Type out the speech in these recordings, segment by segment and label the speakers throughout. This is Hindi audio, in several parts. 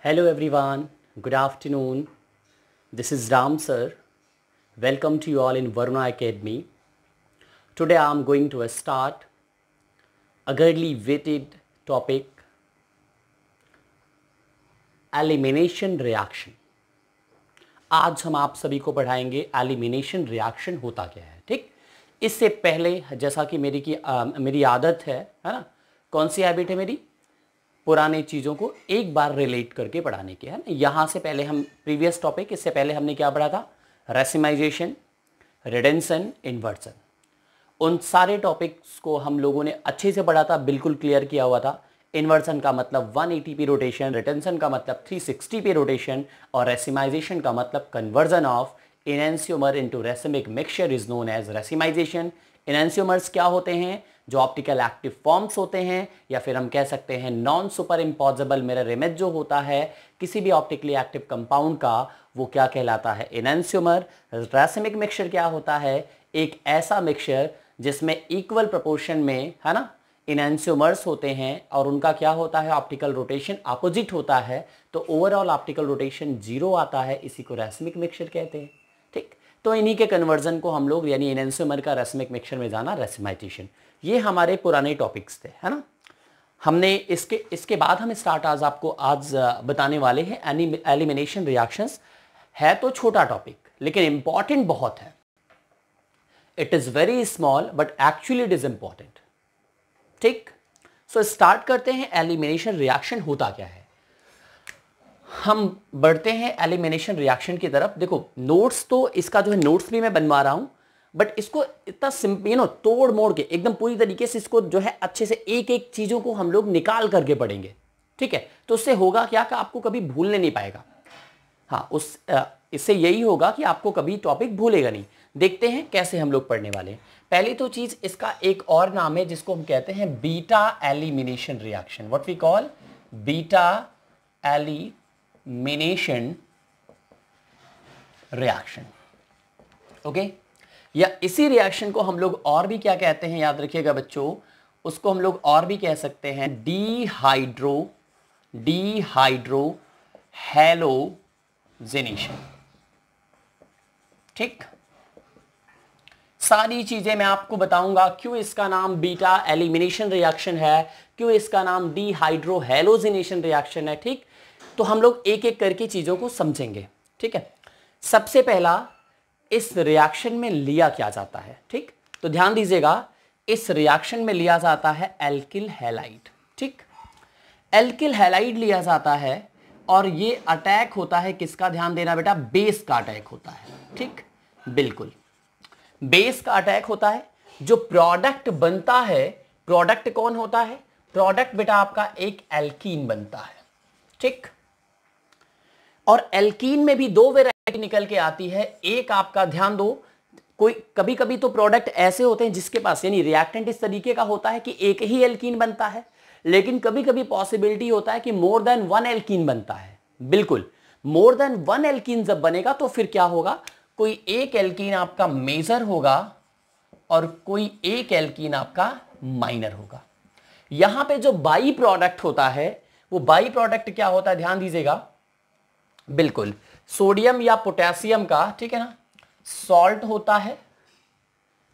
Speaker 1: Hello everyone, good afternoon. This is Ram sir. Welcome to you all in Varuna Academy. Today I am going to start a greatly weighted topic, elimination reaction. आज हम आप सभी को पढ़ाएंगे एलिमिनेशन रिएक्शन होता क्या है. ठीक, इससे पहले जैसा कि मेरी आदत है ना, कौन सी हैबिट है मेरी, पुराने चीज़ों को एक बार रिलेट करके पढ़ाने की है ना. यहाँ से पहले हम प्रीवियस टॉपिक, इससे पहले हमने क्या पढ़ा था, रेसिमाइजेशन, रिडेंशन, इन्वर्सन. उन सारे टॉपिक्स को हम लोगों ने अच्छे से पढ़ा था, बिल्कुल क्लियर किया हुआ था. इन्वर्सन का मतलब 180 पे रोटेशन, रिटेंशन का मतलब 360 पे रोटेशन और रेसिमाइजेशन का मतलब conversion of enantiomer into racemic mixture is known as racemization. Enantiomers क्या होते हैं, जो ऑप्टिकल एक्टिव फॉर्म्स होते हैं, या फिर हम कह सकते हैं non super impossible mirror image जो होता है किसी भी ऑप्टिकली एक्टिव कंपाउंड का, वो क्या कहलाता है, इनैंसियोमर. रेसिमिक मिक्सचर क्या होता है, एक ऐसा मिक्सचर जिसमें इक्वल प्रोपोर्शन में है ना इनैंसियोमर्स होते हैं और उनका क्या होता है, ऑप्टिकल रोटेशन अपोजिट होता है, तो ओवरऑल ऑप्टिकल रोटेशन 0 आता है, इसी को रेसिमिक मिक्सचर कहते हैं. ठीक, तो इन्हीं के कन्वर्जन को हम लोग, यानी इनैंसियोमर का रेसिमिक मिक्सचर में जाना, रेसिमाइजेशन. ये हमारे पुराने टॉपिक्स थे, है ना. हमने इसके बाद हम स्टार्ट आज बताने वाले हैं एलिमिनेशन रिएक्शंस. है तो छोटा टॉपिक लेकिन इंपॉर्टेंट बहुत है. It is very small but actually it is important. ठीक, सो स्टार्ट करते हैं. एलिमिनेशन रिएक्शन होता क्या है, हम बढ़ते हैं एलिमिनेशन रिएक्शन की तरफ. देखो नोट्स तो इसका जो है नोट्स भी मैं बनवा रहा हूं, बट इसको इतना सिंपल तोड़ मोड़ के एकदम पूरी तरीके से इसको जो है अच्छे से एक एक चीजों को हम लोग निकाल करके पढ़ेंगे. ठीक है, तो उससे होगा क्या कि आपको कभी भूलने नहीं पाएगा. हाँ, इससे यही होगा कि आपको कभी टॉपिक भूलेगा नहीं. देखते हैं कैसे हम लोग पढ़ने वाले हैं. पहली तो चीज, इसका एक और नाम है जिसको हम कहते हैं beta elimination reaction. What we call beta elimination reaction. Okay, या इसी रिएक्शन को हम लोग और भी क्या कहते हैं, याद रखिएगा बच्चों, उसको हम लोग और भी कह सकते हैं डीहाइड्रो हैलोजिनेशन. ठीक, सारी चीजें मैं आपको बताऊंगा, क्यों इसका नाम बीटा एलिमिनेशन रिएक्शन है, क्यों इसका नाम डीहाइड्रो हैलोजिनेशन रिएक्शन है. ठीक, तो हम लोग एक एक करके चीजों को समझेंगे. ठीक है, सबसे पहला, इस रिएक्शन में लिया क्या जाता है. ठीक, तो ध्यान दीजिएगा, इस रिएक्शन में लिया जाता है एल्किल हैलाइड. ठीक, एल्किल हैलाइड लिया जाता है और ये अटैक होता है किसका, ध्यान देना बेटा, बेस का अटैक होता है. ठीक, बिल्कुल बेस का अटैक होता है. जो प्रोडक्ट बनता है, प्रोडक्ट कौन होता है, प्रोडक्ट बेटा आपका एक एल्कीन बनता है. ठीक, और एल्कीन में भी दो वैरायटी निकल के आती है. एक आपका, ध्यान दो, कोई कभी कभी तो प्रोडक्ट ऐसे होते हैं जिसके पास, यानी रिएक्टेंट इस तरीके का होता है कि एक ही एल्कीन बनता है, लेकिन कभी कभी पॉसिबिलिटी होता है कि मोर देन वन एल्कीन बनता है. बिल्कुल, मोर देन वन एल्कीन जब बनेगा तो फिर क्या होगा, कोई एक एल्कीन आपका मेजर होगा और कोई एक एल्कीन आपका माइनर होगा. यहां पे जो बाई प्रोडक्ट होता है, वो बाई प्रोडक्ट क्या होता है, ध्यान दीजिएगा, बिल्कुल सोडियम या पोटेशियम का, ठीक है ना, सॉल्ट होता है.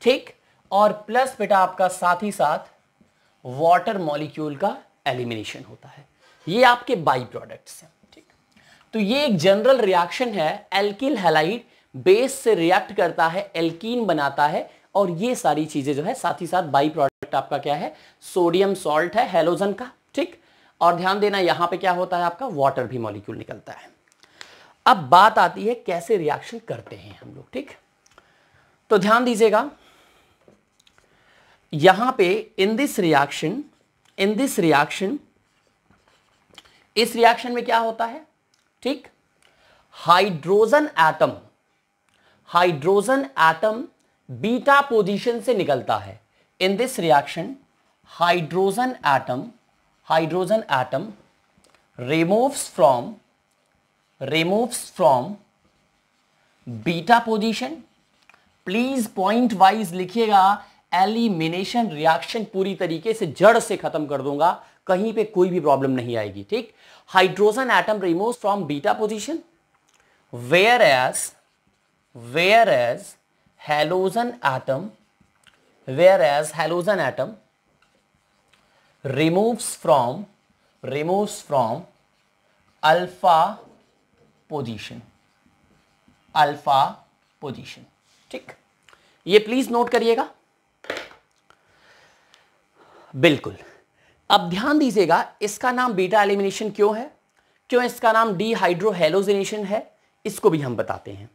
Speaker 1: ठीक, और प्लस बेटा आपका साथ ही साथ वाटर मॉलिक्यूल का एलिमिनेशन होता है. ये आपके बाई प्रोडक्ट्स हैं. ठीक, तो ये एक जनरल रिएक्शन है. एल्किल हैलाइड बेस से रिएक्ट करता है, एल्कीन बनाता है, और ये सारी चीजें जो है साथ ही साथ बाई प्रोडक्ट आपका क्या है, सोडियम सॉल्ट है हैलोजन का. ठीक, और ध्यान देना यहां पे क्या होता है, आपका वाटर भी मॉलिक्यूल निकलता है. अब बात आती है कैसे रिएक्शन करते हैं हम लोग. ठीक, तो ध्यान दीजिएगा, यहां पे इन दिस रिएक्शन इस रिएक्शन में क्या होता है. ठीक, हाइड्रोजन एटम बीटा पोजीशन से निकलता है. In this reaction hydrogen atom removes from beta position. Please point wise लिखिएगा. एलिमिनेशन रिएक्शन पूरी तरीके से जड़ से खत्म कर दूंगा, कहीं पे कोई भी प्रॉब्लम नहीं आएगी, ठीक। Hydrogen atom removes from beta position, whereas halogen atom removes from alpha position, ठीक। ये प्लीज नोट करिएगा, बिल्कुल। अब ध्यान दीजिएगा, इसका नाम बीटा एलिमिनेशन क्यों है, क्यों इसका नाम डीहाइड्रोहेलोजिनेशन है, इसको भी हम बताते हैं।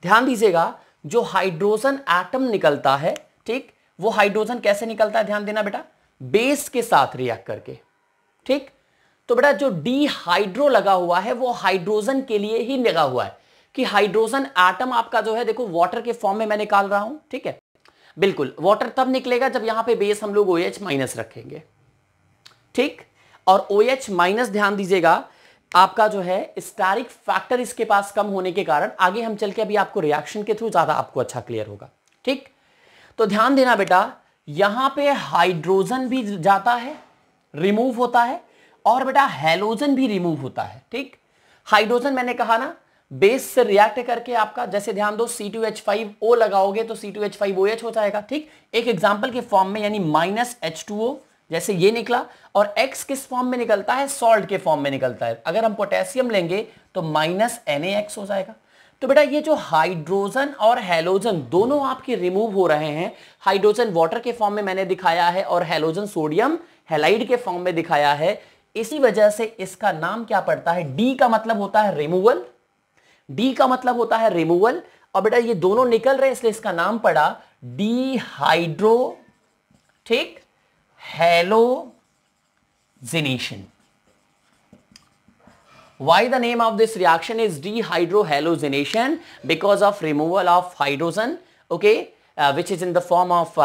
Speaker 1: ध्यान दीजिएगा, जो हाइड्रोजन एटम निकलता है, ठीक, वो हाइड्रोजन कैसे निकलता है, ध्यान देना बेटा, बेस के साथ रिएक्ट करके, ठीक। तो बेटा जो डीहाइड्रो लगा हुआ है वो हाइड्रोजन के लिए ही लगा हुआ है कि हाइड्रोजन एटम आपका जो है, देखो वाटर के फॉर्म में मैं निकाल रहा हूं, ठीक है, बिल्कुल। वाटर तब निकलेगा जब यहां पे बेस हम लोग OH माइनस रखेंगे, ठीक। और OH माइनस ध्यान दीजिएगा, आपका जो है स्टेरिक फैक्टर इसके पास कम होने के कारण, आगे हम चल के अभी आपको रिएक्शन के थ्रू ज्यादा आपको अच्छा क्लियर होगा, ठीक। तो ध्यान देना बेटा, यहां पे हाइड्रोजन भी जाता है, रिमूव होता है, और बेटा हैलोजन भी रिमूव होता है, ठीक। हाइड्रोजन मैंने कहा ना, बेस से रिएक्ट करके आपका, जैसे ध्यान दो, C2H5O लगाओगे तो C2H5OH हो जाएगा, ठीक। एक एग्जांपल के फॉर्म में, यानी -H2O, जैसे ये निकला, और X किस फॉर्म में निकलता है, सॉल्ट के फॉर्म में निकलता है। अगर हम पोटेशियम लेंगे तो -NaX हो जाएगा। तो बेटा ये जो हाइड्रोजन और हैलोजन दोनों आपके रिमूव हो रहे हैं, हाइड्रोजन वाटर के फॉर्म में मैंने दिखाया है और हैलोजन सोडियम हैलाइड के फॉर्म में दिखाया है, इसी वजह से इसका नाम क्या पड़ता है, डी का मतलब होता है रिमूवल, डी का मतलब होता है रिमूवल, और बेटा ये दोनों निकल रहे हैं इसलिए इसका नाम पड़ा डीहाइड्रो, ठीक, halogenation. Why the name of this reaction is dehydrohalogenation? Because of removal of hydrogen, okay, which is in the form of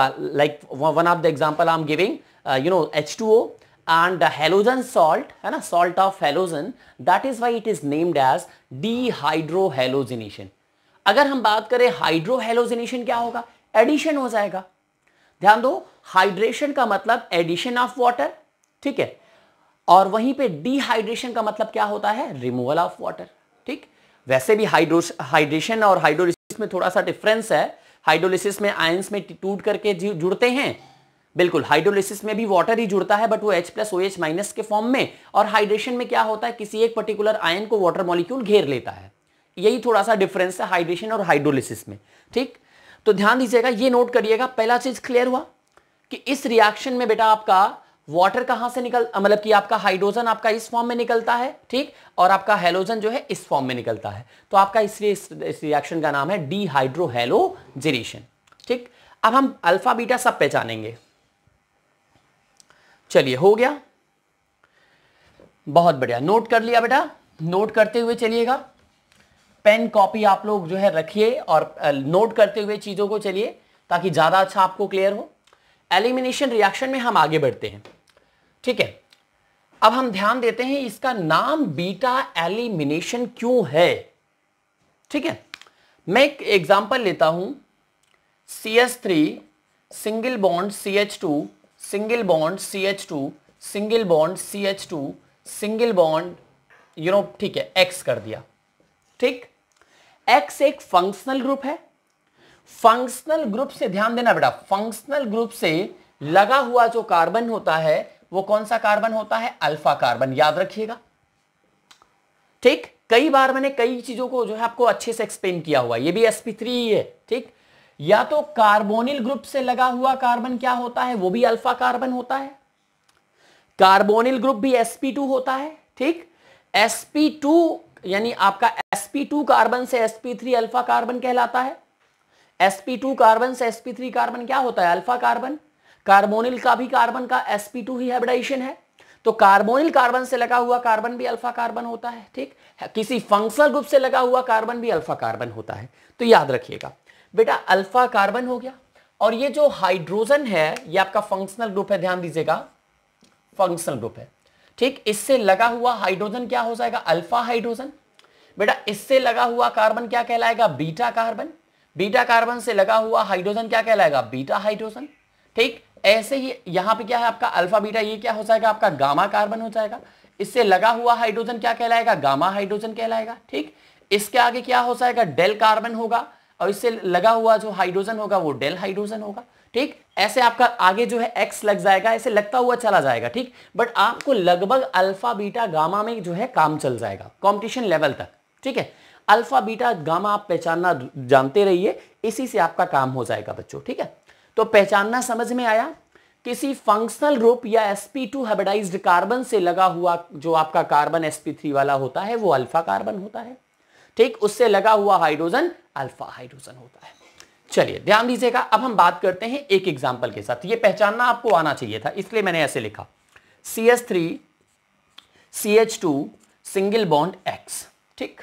Speaker 1: like one of the example I'm giving, H2O and halogen salt, है ना, salt of halogen. That is why it is named as dehydrohalogenation. अगर हम बात करें हाइड्रोहेलोजिनेशन क्या होगा, एडिशन हो जाएगा। ध्यान दो, हाइड्रेशन का मतलब एडिशन ऑफ वाटर, ठीक है, और वहीं पे डिहाइड्रेशन का मतलब क्या होता है, रिमूवल ऑफ वाटर, ठीक। वैसे भी हाइड्रेशन और हाइड्रोलिसिस में थोड़ा सा डिफरेंस है। हाइड्रोलिसिस में आयंस में टूट करके जुड़ते हैं, बिल्कुल, हाइड्रोलिसिस में भी वाटर ही जुड़ता है बट वो H+OH- के फॉर्म में, और हाइड्रेशन में क्या होता है, किसी एक पर्टिकुलर आयन को वाटर मॉलिक्यूल घेर लेता है। यही थोड़ा सा डिफरेंस है हाइड्रेशन और हाइड्रोलिसिस में, ठीक। तो ध्यान दीजिएगा, ये नोट करिएगा, पहला चीज क्लियर हुआ कि इस रिएक्शन में बेटा आपका वाटर कहां से मतलब कि आपका हाइड्रोजन आपका इस फॉर्म में निकलता है, ठीक, और आपका हैलोजन जो है इस फॉर्म में निकलता है। तो आपका इसलिए इस रिएक्शन का नाम है डीहाइड्रोहेलोजिनेशन, ठीक। अब हम अल्फा बीटा सब पहचानेंगे। चलिए, हो गया, बहुत बढ़िया, नोट कर लिया बेटा। नोट करते हुए चलिएगा, पेन कॉपी आप लोग जो है रखिए और नोट करते हुए चीजों को चलिए, ताकि ज्यादा अच्छा आपको क्लियर हो। एलिमिनेशन रिएक्शन में हम आगे बढ़ते हैं, ठीक है। अब हम ध्यान देते हैं इसका नाम बीटा एलिमिनेशन क्यों है, ठीक है। मैं एक एग्जांपल लेता हूं, CH3 single bond CH2 single bond CH2 single bond CH2 single bond ठीक है, X कर दिया, ठीक। X एक फंक्शनल ग्रुप है। फंक्शनल ग्रुप से ध्यान देना बेटा, फंक्शनल ग्रुप से लगा हुआ जो कार्बन होता है वो कौन सा कार्बन होता है, अल्फा कार्बन, याद रखिएगा, ठीक। कई बार मैंने कई चीजों को जो है आपको अच्छे से एक्सप्लेन किया हुआ, ये भी sp3 ही है, ठीक। या तो कार्बोनिल ग्रुप से लगा हुआ कार्बन क्या होता है, वो भी अल्फा कार्बन होता है। कार्बोनिल ग्रुप भी sp2 होता है, ठीक। sp2 यानी आपका sp2 कार्बन से sp3 अल्फा कार्बन कहलाता है। sp2 कार्बन से sp3 कार्बन क्या होता है, अल्फा कार्बन। कार्बोनिल का भी कार्बन का sp2 ही हाइब्रिडाइजेशन है, तो कार्बोनिल कार्बन से लगा हुआ कार्बन भी अल्फा कार्बन होता है, ठीक। किसी फंक्शनल ग्रुप से लगा हुआ कार्बन भी अल्फा कार्बन होता है। तो याद रखिएगा बेटा, अल्फा कार्बन हो गया, और ये जो हाइड्रोजन है ये आपका फंक्शनल ग्रुप है, ध्यान दीजिएगा, फंक्शनल ग्रुप है, ठीक। इससे लगा हुआ हाइड्रोजन क्या हो जाएगा, अल्फा हाइड्रोजन। बेटा इससे लगा हुआ कार्बन क्या कहलाएगा, बीटा कार्बन। बीटा कार्बन से लगा हुआ हाइड्रोजन क्या कहलाएगा, बीटा हाइड्रोजन, ठीक। ऐसे ही यहां पे क्या है आपका अल्फा बीटा, ये क्या हो जाएगा आपका गामा कार्बन हो जाएगा। इससे लगा हुआ हाइड्रोजन क्या कहलाएगा, गामा हाइड्रोजन कहलाएगा। ठीक, इसके आगे क्या हो जाएगा, डेल कार्बन होगा, और इससे लगा हुआ जो हाइड्रोजन होगा वो डेल हाइड्रोजन होगा। ठीक, ऐसे आपका आगे जो है एक्स लग जाएगा, ऐसे लगता हुआ चला जाएगा। ठीक, बट आपको लगभग अल्फा बीटा गामा में जो है काम चल जाएगा कॉम्पिटिशन लेवल तक। ठीक है, अल्फा बीटा गामा आप पहचानना जानते रहिए, इसी से आपका काम हो जाएगा बच्चों। ठीक है, तो पहचानना समझ में आया। किसी फंक्शनल ग्रुप या sp2 हाइब्रिडाइज्ड कार्बन से लगा हुआ जो आपका कार्बन sp3 वाला होता है वो अल्फा कार्बन होता है। ठीक, उससे लगा हुआ हाइड्रोजन अल्फा हाइड्रोजन होता है। चलिए ध्यान दीजिएगा, अब हम बात करते हैं एक एग्जांपल के साथ। ये पहचानना आपको आना चाहिए था, इसलिए मैंने ऐसे लिखा CH3 CH2 single bond X। ठीक,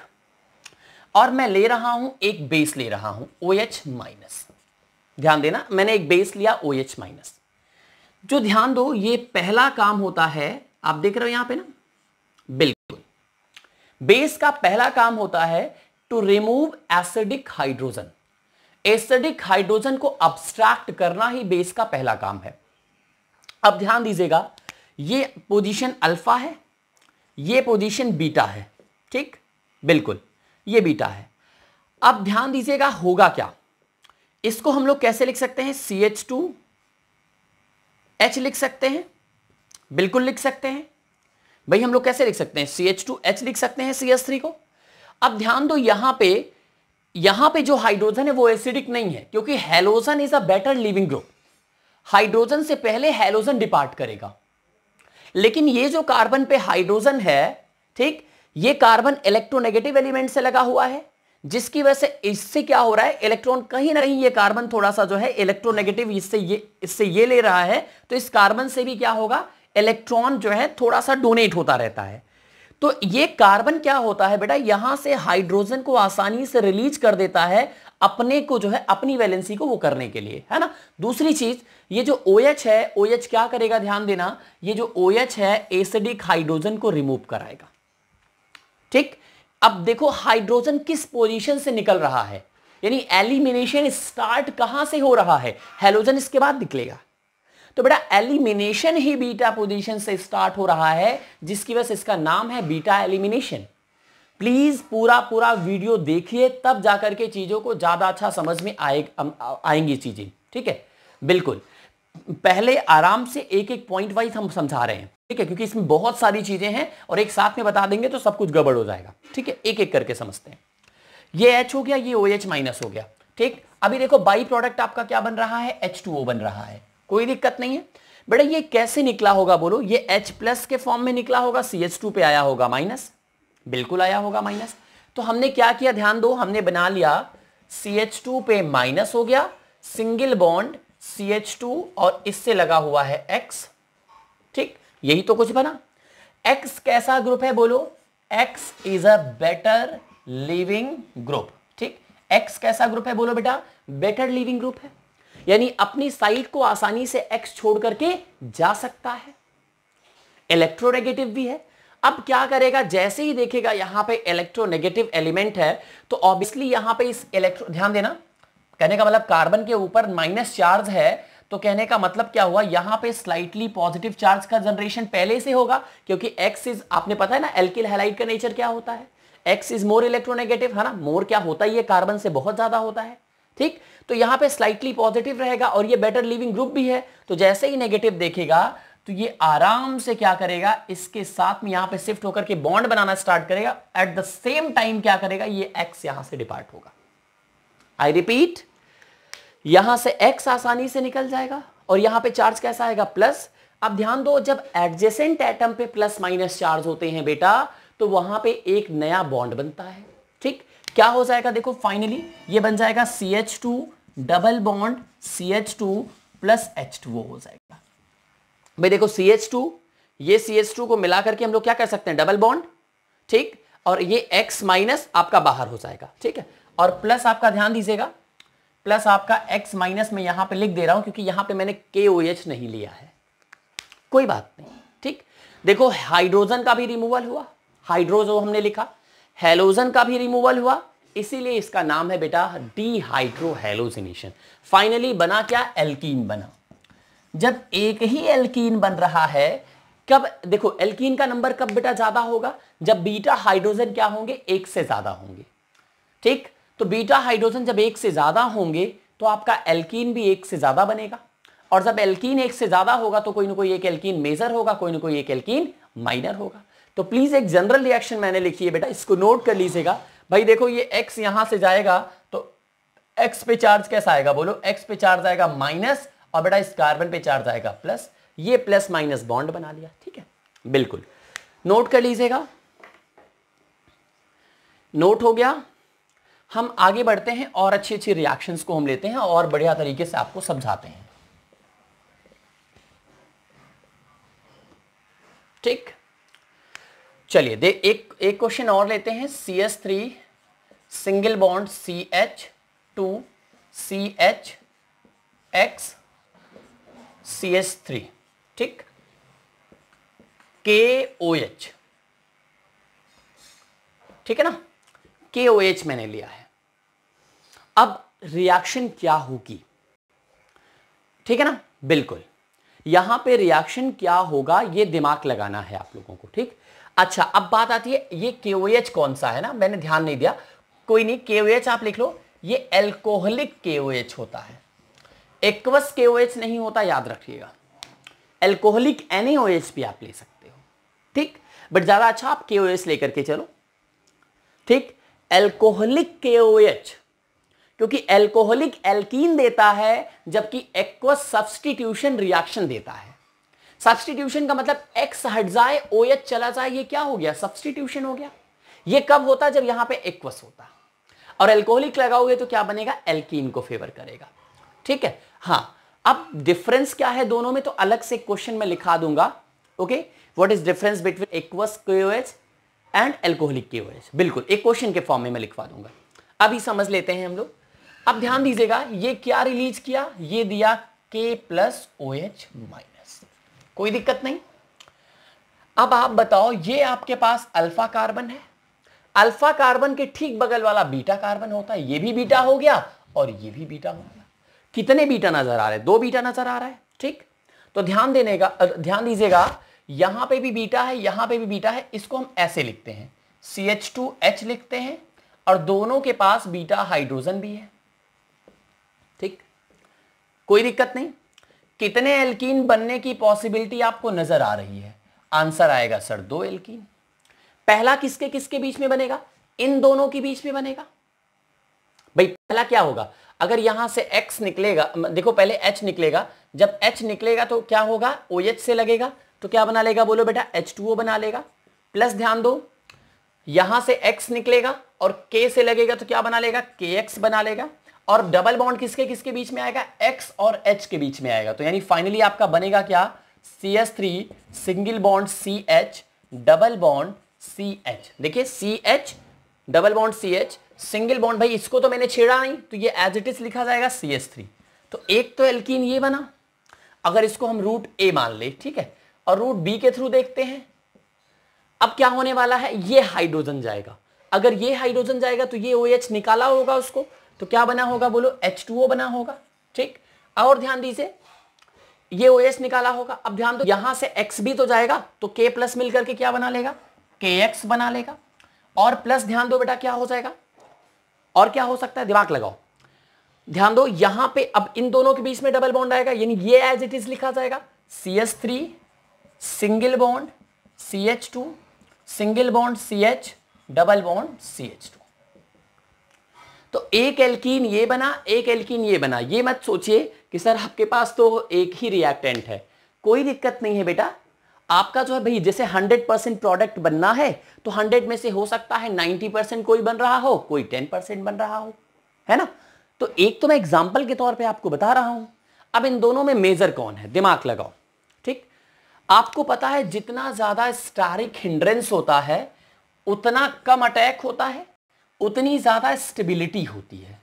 Speaker 1: और मैं ले रहा हूं एक बेस ले रहा हूं OH माइनस। ध्यान देना, मैंने एक बेस लिया OH माइनस। जो ध्यान दो, ये पहला काम होता है, आप देख रहे हो यहां पे ना, बिल्कुल बेस का पहला काम होता है to remove acidic hydrogen. Acidic hydrogen को अब्स्ट्रैक्ट करना ही बेस का पहला काम है। अब ध्यान दीजिएगा, ये पोजीशन अल्फा है, ये पोजीशन बीटा है। ठीक, बिल्कुल ये बीटा है। अब ध्यान दीजिएगा होगा क्या, इसको हम लोग कैसे लिख सकते हैं, CH2H लिख सकते हैं, बिल्कुल लिख सकते हैं भाई। हम लोग कैसे लिख सकते हैं, CH2H लिख सकते हैं CH3 को। अब ध्यान दो, यहां पे जो हाइड्रोजन है वो एसिडिक नहीं है, क्योंकि halogen is a better leaving group. Hydrogen से पहले हेलोजन डिपार्ट करेगा, लेकिन ये जो कार्बन पे हाइड्रोजन है, ठीक, ये कार्बन इलेक्ट्रोनेगेटिव एलिमेंट से लगा हुआ है, जिसकी वजह से इससे क्या हो रहा है, इलेक्ट्रॉन कहीं ना कहीं ये कार्बन थोड़ा सा जो है इलेक्ट्रोनेगेटिव इससे ये ले रहा है, तो इस कार्बन से भी क्या होगा, इलेक्ट्रॉन जो है थोड़ा सा डोनेट होता रहता है। तो ये कार्बन क्या होता है बेटा, यहां से हाइड्रोजन को आसानी से रिलीज कर देता है अपने को जो है, अपनी वैलेंसी को वो करने के लिए, है ना। दूसरी चीज, ये जो OH है, OH क्या करेगा, ध्यान देना, ये जो OH है एसिडिक हाइड्रोजन को रिमूव कराएगा। ठीक, अब देखो हाइड्रोजन किस पोजीशन से निकल रहा है, यानी एलिमिनेशन स्टार्ट कहां से हो रहा है, हेलोजन इसके बाद निकलेगा। तो बेटा एलिमिनेशन ही बीटा पोजीशन से स्टार्ट हो रहा है, जिसकी वजह से इसका नाम है बीटा एलिमिनेशन। प्लीज पूरा वीडियो देखिए, तब जाकर के चीजों को ज्यादा अच्छा समझ में आएंगी चीजें। ठीक है, बिल्कुल पहले आराम से एक एक पॉइंट वाइज हम समझा रहे हैं। ठीक है, क्योंकि इसमें बहुत सारी चीजें हैं और एक साथ में बता देंगे तो सब कुछ गड़बड़ हो जाएगा। ठीक है, एक एक करके समझते हैं। ये H हो गया, ये OH माइनस हो गया। ठीक, अभी देखो बाई प्रोडक्ट आपका क्या बन रहा है, H2O बन रहा है, कोई दिक्कत नहीं है। बेटा ये कैसे निकला होगा बोलो, ये H प्लस के फॉर्म में निकला होगा, CH2 पे आया होगा माइनस, बिल्कुल आया होगा माइनस। तो हमने क्या किया, ध्यान दो, हमने बना लिया CH2 पे माइनस हो गया, सिंगल बॉन्ड CH2 और इससे लगा हुआ है X। ठीक, यही तो कुछ बना। X कैसा ग्रुप है बोलो, X is a better leaving group. ठीक, X कैसा ग्रुप है बोलो बेटा, बेटर लिविंग ग्रुप है, यानी अपनी साइड को आसानी से X छोड़ करके जा सकता है, इलेक्ट्रोनेगेटिव भी है। अब क्या करेगा, जैसे ही देखेगा यहां पे इलेक्ट्रोनेगेटिव एलिमेंट है, तो ऑब्वियसली यहां पे इस ध्यान देना, कहने का मतलब कार्बन के ऊपर माइनस चार्ज है, तो कहने का मतलब क्या हुआ, यहां पे स्लाइटली पॉजिटिव चार्ज का जनरेशन पहले से होगा, क्योंकि X इज, आपने पता है ना एल्किल हैलाइड का नेचर क्या होता है, X इज मोर इलेक्ट्रोनेगेटिव, है ना, मोर क्या होता ही है, कार्बन से बहुत ज्यादा होता है। ठीक, तो यहां पे स्लाइटली पॉजिटिव रहेगा और ये बेटर लिविंग ग्रुप भी है, तो जैसे ही नेगेटिव देखेगा तो ये आराम से क्या करेगा, इसके साथ में यहां पे शिफ्ट होकर के बॉन्ड बनाना स्टार्ट करेगा। एट द सेम टाइम क्या करेगा, ये X यहां से डिपार्ट होगा। आई रिपीट, यहां से X आसानी से निकल जाएगा और यहां पे चार्ज कैसा आएगा, प्लस। अब ध्यान दो, जब एडजेसेंट एटम पे प्लस माइनस चार्ज होते हैं बेटा, तो वहां पे एक नया बॉन्ड बनता है। ठीक, क्या हो जाएगा, देखो फाइनली ये बन जाएगा CH2 double bond CH2 plus H2O हो जाएगा। भाई देखो CH2, ये CH2 को मिला करके हम लोग क्या कर सकते हैं, डबल बॉन्ड। ठीक, और ये X माइनस आपका बाहर हो जाएगा। ठीक है, और प्लस आपका ध्यान दीजिएगा, प्लस आपका X माइनस में यहां पे लिख दे रहा हूं, क्योंकि यहां पे मैंने KOH नहीं लिया है, कोई बात नहीं। ठीक, देखो हाइड्रोजन का भी रिमूवल हुआ, हाइड्रोजन हमने लिखा, हेलोजन का भी रिमूवल हुआ, इसीलिए इसका नाम है बेटा डीहाइड्रोहेलोजिनेशन। फाइनली बना क्या, एल्कीन बना। जब एक ही एल्कीन बन रहा है, कब देखो एल्कीन का नंबर कब बेटा ज्यादा होगा, जब बीटा हाइड्रोजन क्या होंगे, एक से ज्यादा होंगे। ठीक, तो बीटा हाइड्रोजन जब एक से ज्यादा होंगे तो आपका एल्कीन भी एक से ज्यादा बनेगा, और जब एल्कीन एक से ज्यादा होगा तो कोई ना कोई एक एल्कीन मेजर होगा, कोई ना कोई एक एल्कीन माइनर होगा। तो प्लीज एक जनरल रिएक्शन मैंने लिखी है बेटा, इसको नोट कर लीजिएगा। भाई देखो ये x यहां से जाएगा तो x पे चार्ज कैसा आएगा, बोलो x पे चार्ज आएगा माइनस, और बेटा इस कार्बन पे चार्ज आएगा प्लस, ये प्लस माइनस बॉन्ड बना लिया। ठीक है, बिल्कुल नोट कर लीजिएगा, नोट हो गया। हम आगे बढ़ते हैं और अच्छी अच्छी रिएक्शंस को हम लेते हैं और बढ़िया तरीके से आपको समझाते हैं। ठीक, चलिए एक क्वेश्चन और लेते हैं। CH3 single bond CH2 CHX CH3, ठीक, KOH, ठीक है ना, KOH मैंने लिया है। अब रिएक्शन क्या होगी, ठीक है ना, बिल्कुल यहां पे रिएक्शन क्या होगा ये दिमाग लगाना है आप लोगों को। ठीक, अच्छा अब बात आती है ये KOH कौन सा है ना, मैंने ध्यान नहीं दिया, कोई नहीं, KOH आप लिख लो, ये एल्कोहलिक KOH होता है, एक्वस KOH नहीं होता, याद रखिएगा। एल्कोहलिक NaOH भी आप ले सकते हो, ठीक, बट ज्यादा अच्छा आप KOH लेकर के चलो। ठीक, एल्कोहलिक KOH, क्योंकि एल्कोहलिक एल्कीन देता है जबकि एक्वस सब्स्टिट्यूशन रिएक्शन देता है। सब्स्टिट्यूशन का मतलब X हट जाए OH चला जाए, ये क्या हो गया, सब्स्टिट्यूशन हो गया। ये कब होता है, जब यहां पे एक्वस होता, और एल्कोहलिक लगाओगे तो क्या बनेगा, एल्कीन को फेवर करेगा। ठीक है, हाँ, अब डिफरेंस क्या है दोनों में तो अलग से क्वेश्चन में लिखा दूंगा। Okay, what is difference between aqueous KOH and alcoholic KOH, बिल्कुल एक क्वेश्चन के फॉर्म में मैं लिखवा दूंगा। अभी समझ लेते हैं हम लोग। अब ध्यान दीजिएगा, ये क्या रिलीज किया, ये दिया K+OH-, कोई दिक्कत नहीं। अब आप बताओ, ये आपके पास अल्फा कार्बन है, अल्फा कार्बन के ठीक बगल वाला बीटा कार्बन होता है, ये भी बीटा हो गया और ये भी बीटा हो गया। कितने बीटा नजर आ रहे हैं, 2 बीटा नजर आ रहा है। ठीक, तो ध्यान दीजिएगा, यहां पे भी बीटा है, यहां पे भी बीटा है, इसको हम ऐसे लिखते हैं, CH2H लिखते हैं, और दोनों के पास बीटा हाइड्रोजन भी है। ठीक, कोई दिक्कत नहीं। कितने एल्कीन बनने की पॉसिबिलिटी आपको नजर आ रही है, आंसर आएगा सर 2 एल्कीन। पहला किसके किसके बीच में बनेगा, इन दोनों के बीच में बनेगा। भाई पहला क्या होगा, अगर यहां से X निकलेगा, देखो पहले H निकलेगा, जब H निकलेगा तो क्या होगा, OH से लगेगा तो क्या बना लेगा, बोलो बेटा H2O बना लेगा, प्लस ध्यान दो यहां से X निकलेगा और K से लगेगा तो क्या बना लेगा, KX बना लेगा, और डबल बॉन्ड किसके किसके बीच में आएगा, X और H के बीच में आएगा। तो यानी फाइनली आपका बनेगा क्या, CH3 single bond CH double bond CH। देखिए CH double bond CH single bond, भाई इसको तो मैंने छेड़ा नहीं तो ये एज इट इज लिखा जाएगा CH3। तो एक तो एल्कीन ये बना, अगर इसको हम रूट A मान ले, ठीक है, और रूट B के थ्रू देखते हैं। अब क्या होने वाला है, ये हाइड्रोजन जाएगा, अगर ये हाइड्रोजन जाएगा तो ये OH निकाला होगा उसको, तो क्या बना होगा, बोलो H2O बना होगा। ठीक, और ध्यान दीजिए ये OH निकाला होगा। अब ध्यान दो यहां से X भी तो जाएगा तो K प्लस मिलकर के क्या बना लेगा, KX बना लेगा, और प्लस ध्यान दो बेटा क्या हो जाएगा, और क्या हो सकता है, दिमाग लगाओ, ध्यान दो यहां पे अब इन दोनों के बीच में डबल बॉन्ड आएगा, यानी ये एज इट इज लिखा जाएगा, CH3 single bond CH2 single bond CH double bond CH2। तो एक एल्कीन ये बना, एक एल्कीन ये बना। ये मत सोचिए कि सर आपके पास तो एक ही रिएक्टेंट है, कोई दिक्कत नहीं है बेटा। आपका जो है भाई जैसे 100% प्रोडक्ट बनना है तो 100 में से हो सकता है 90% कोई बन रहा हो, कोई 10% बन रहा हो, है ना। तो एक तो मैं एग्जाम्पल के तौर पे आपको बता रहा हूं। अब इन दोनों में मेजर कौन है, दिमाग लगाओ। ठीक, आपको पता है जितना ज्यादा स्टारिक हिंड्रेंस होता है उतना कम अटैक होता है, उतनी ज्यादा स्टेबिलिटी होती है,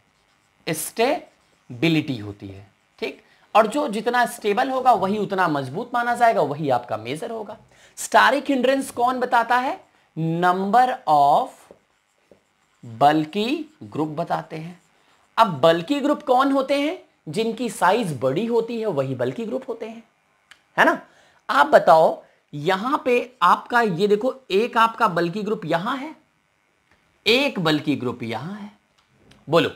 Speaker 1: स्टेबिलिटी होती है। ठीक, और जो जितना स्टेबल होगा वही उतना मजबूत माना जाएगा, वही आपका मेजर होगा। स्टारिक हिंड्रेंस कौन बताता है, नंबर ऑफ बल्की ग्रुप बताते हैं। अब बल्की ग्रुप कौन होते हैं, जिनकी साइज बड़ी होती है वही बल्की ग्रुप होते हैं। है ना। आप बताओ यहां पे आपका ये देखो, एक आपका बल्कि ग्रुप यहां है, एक बल्कि ग्रुप यहां है, बोलो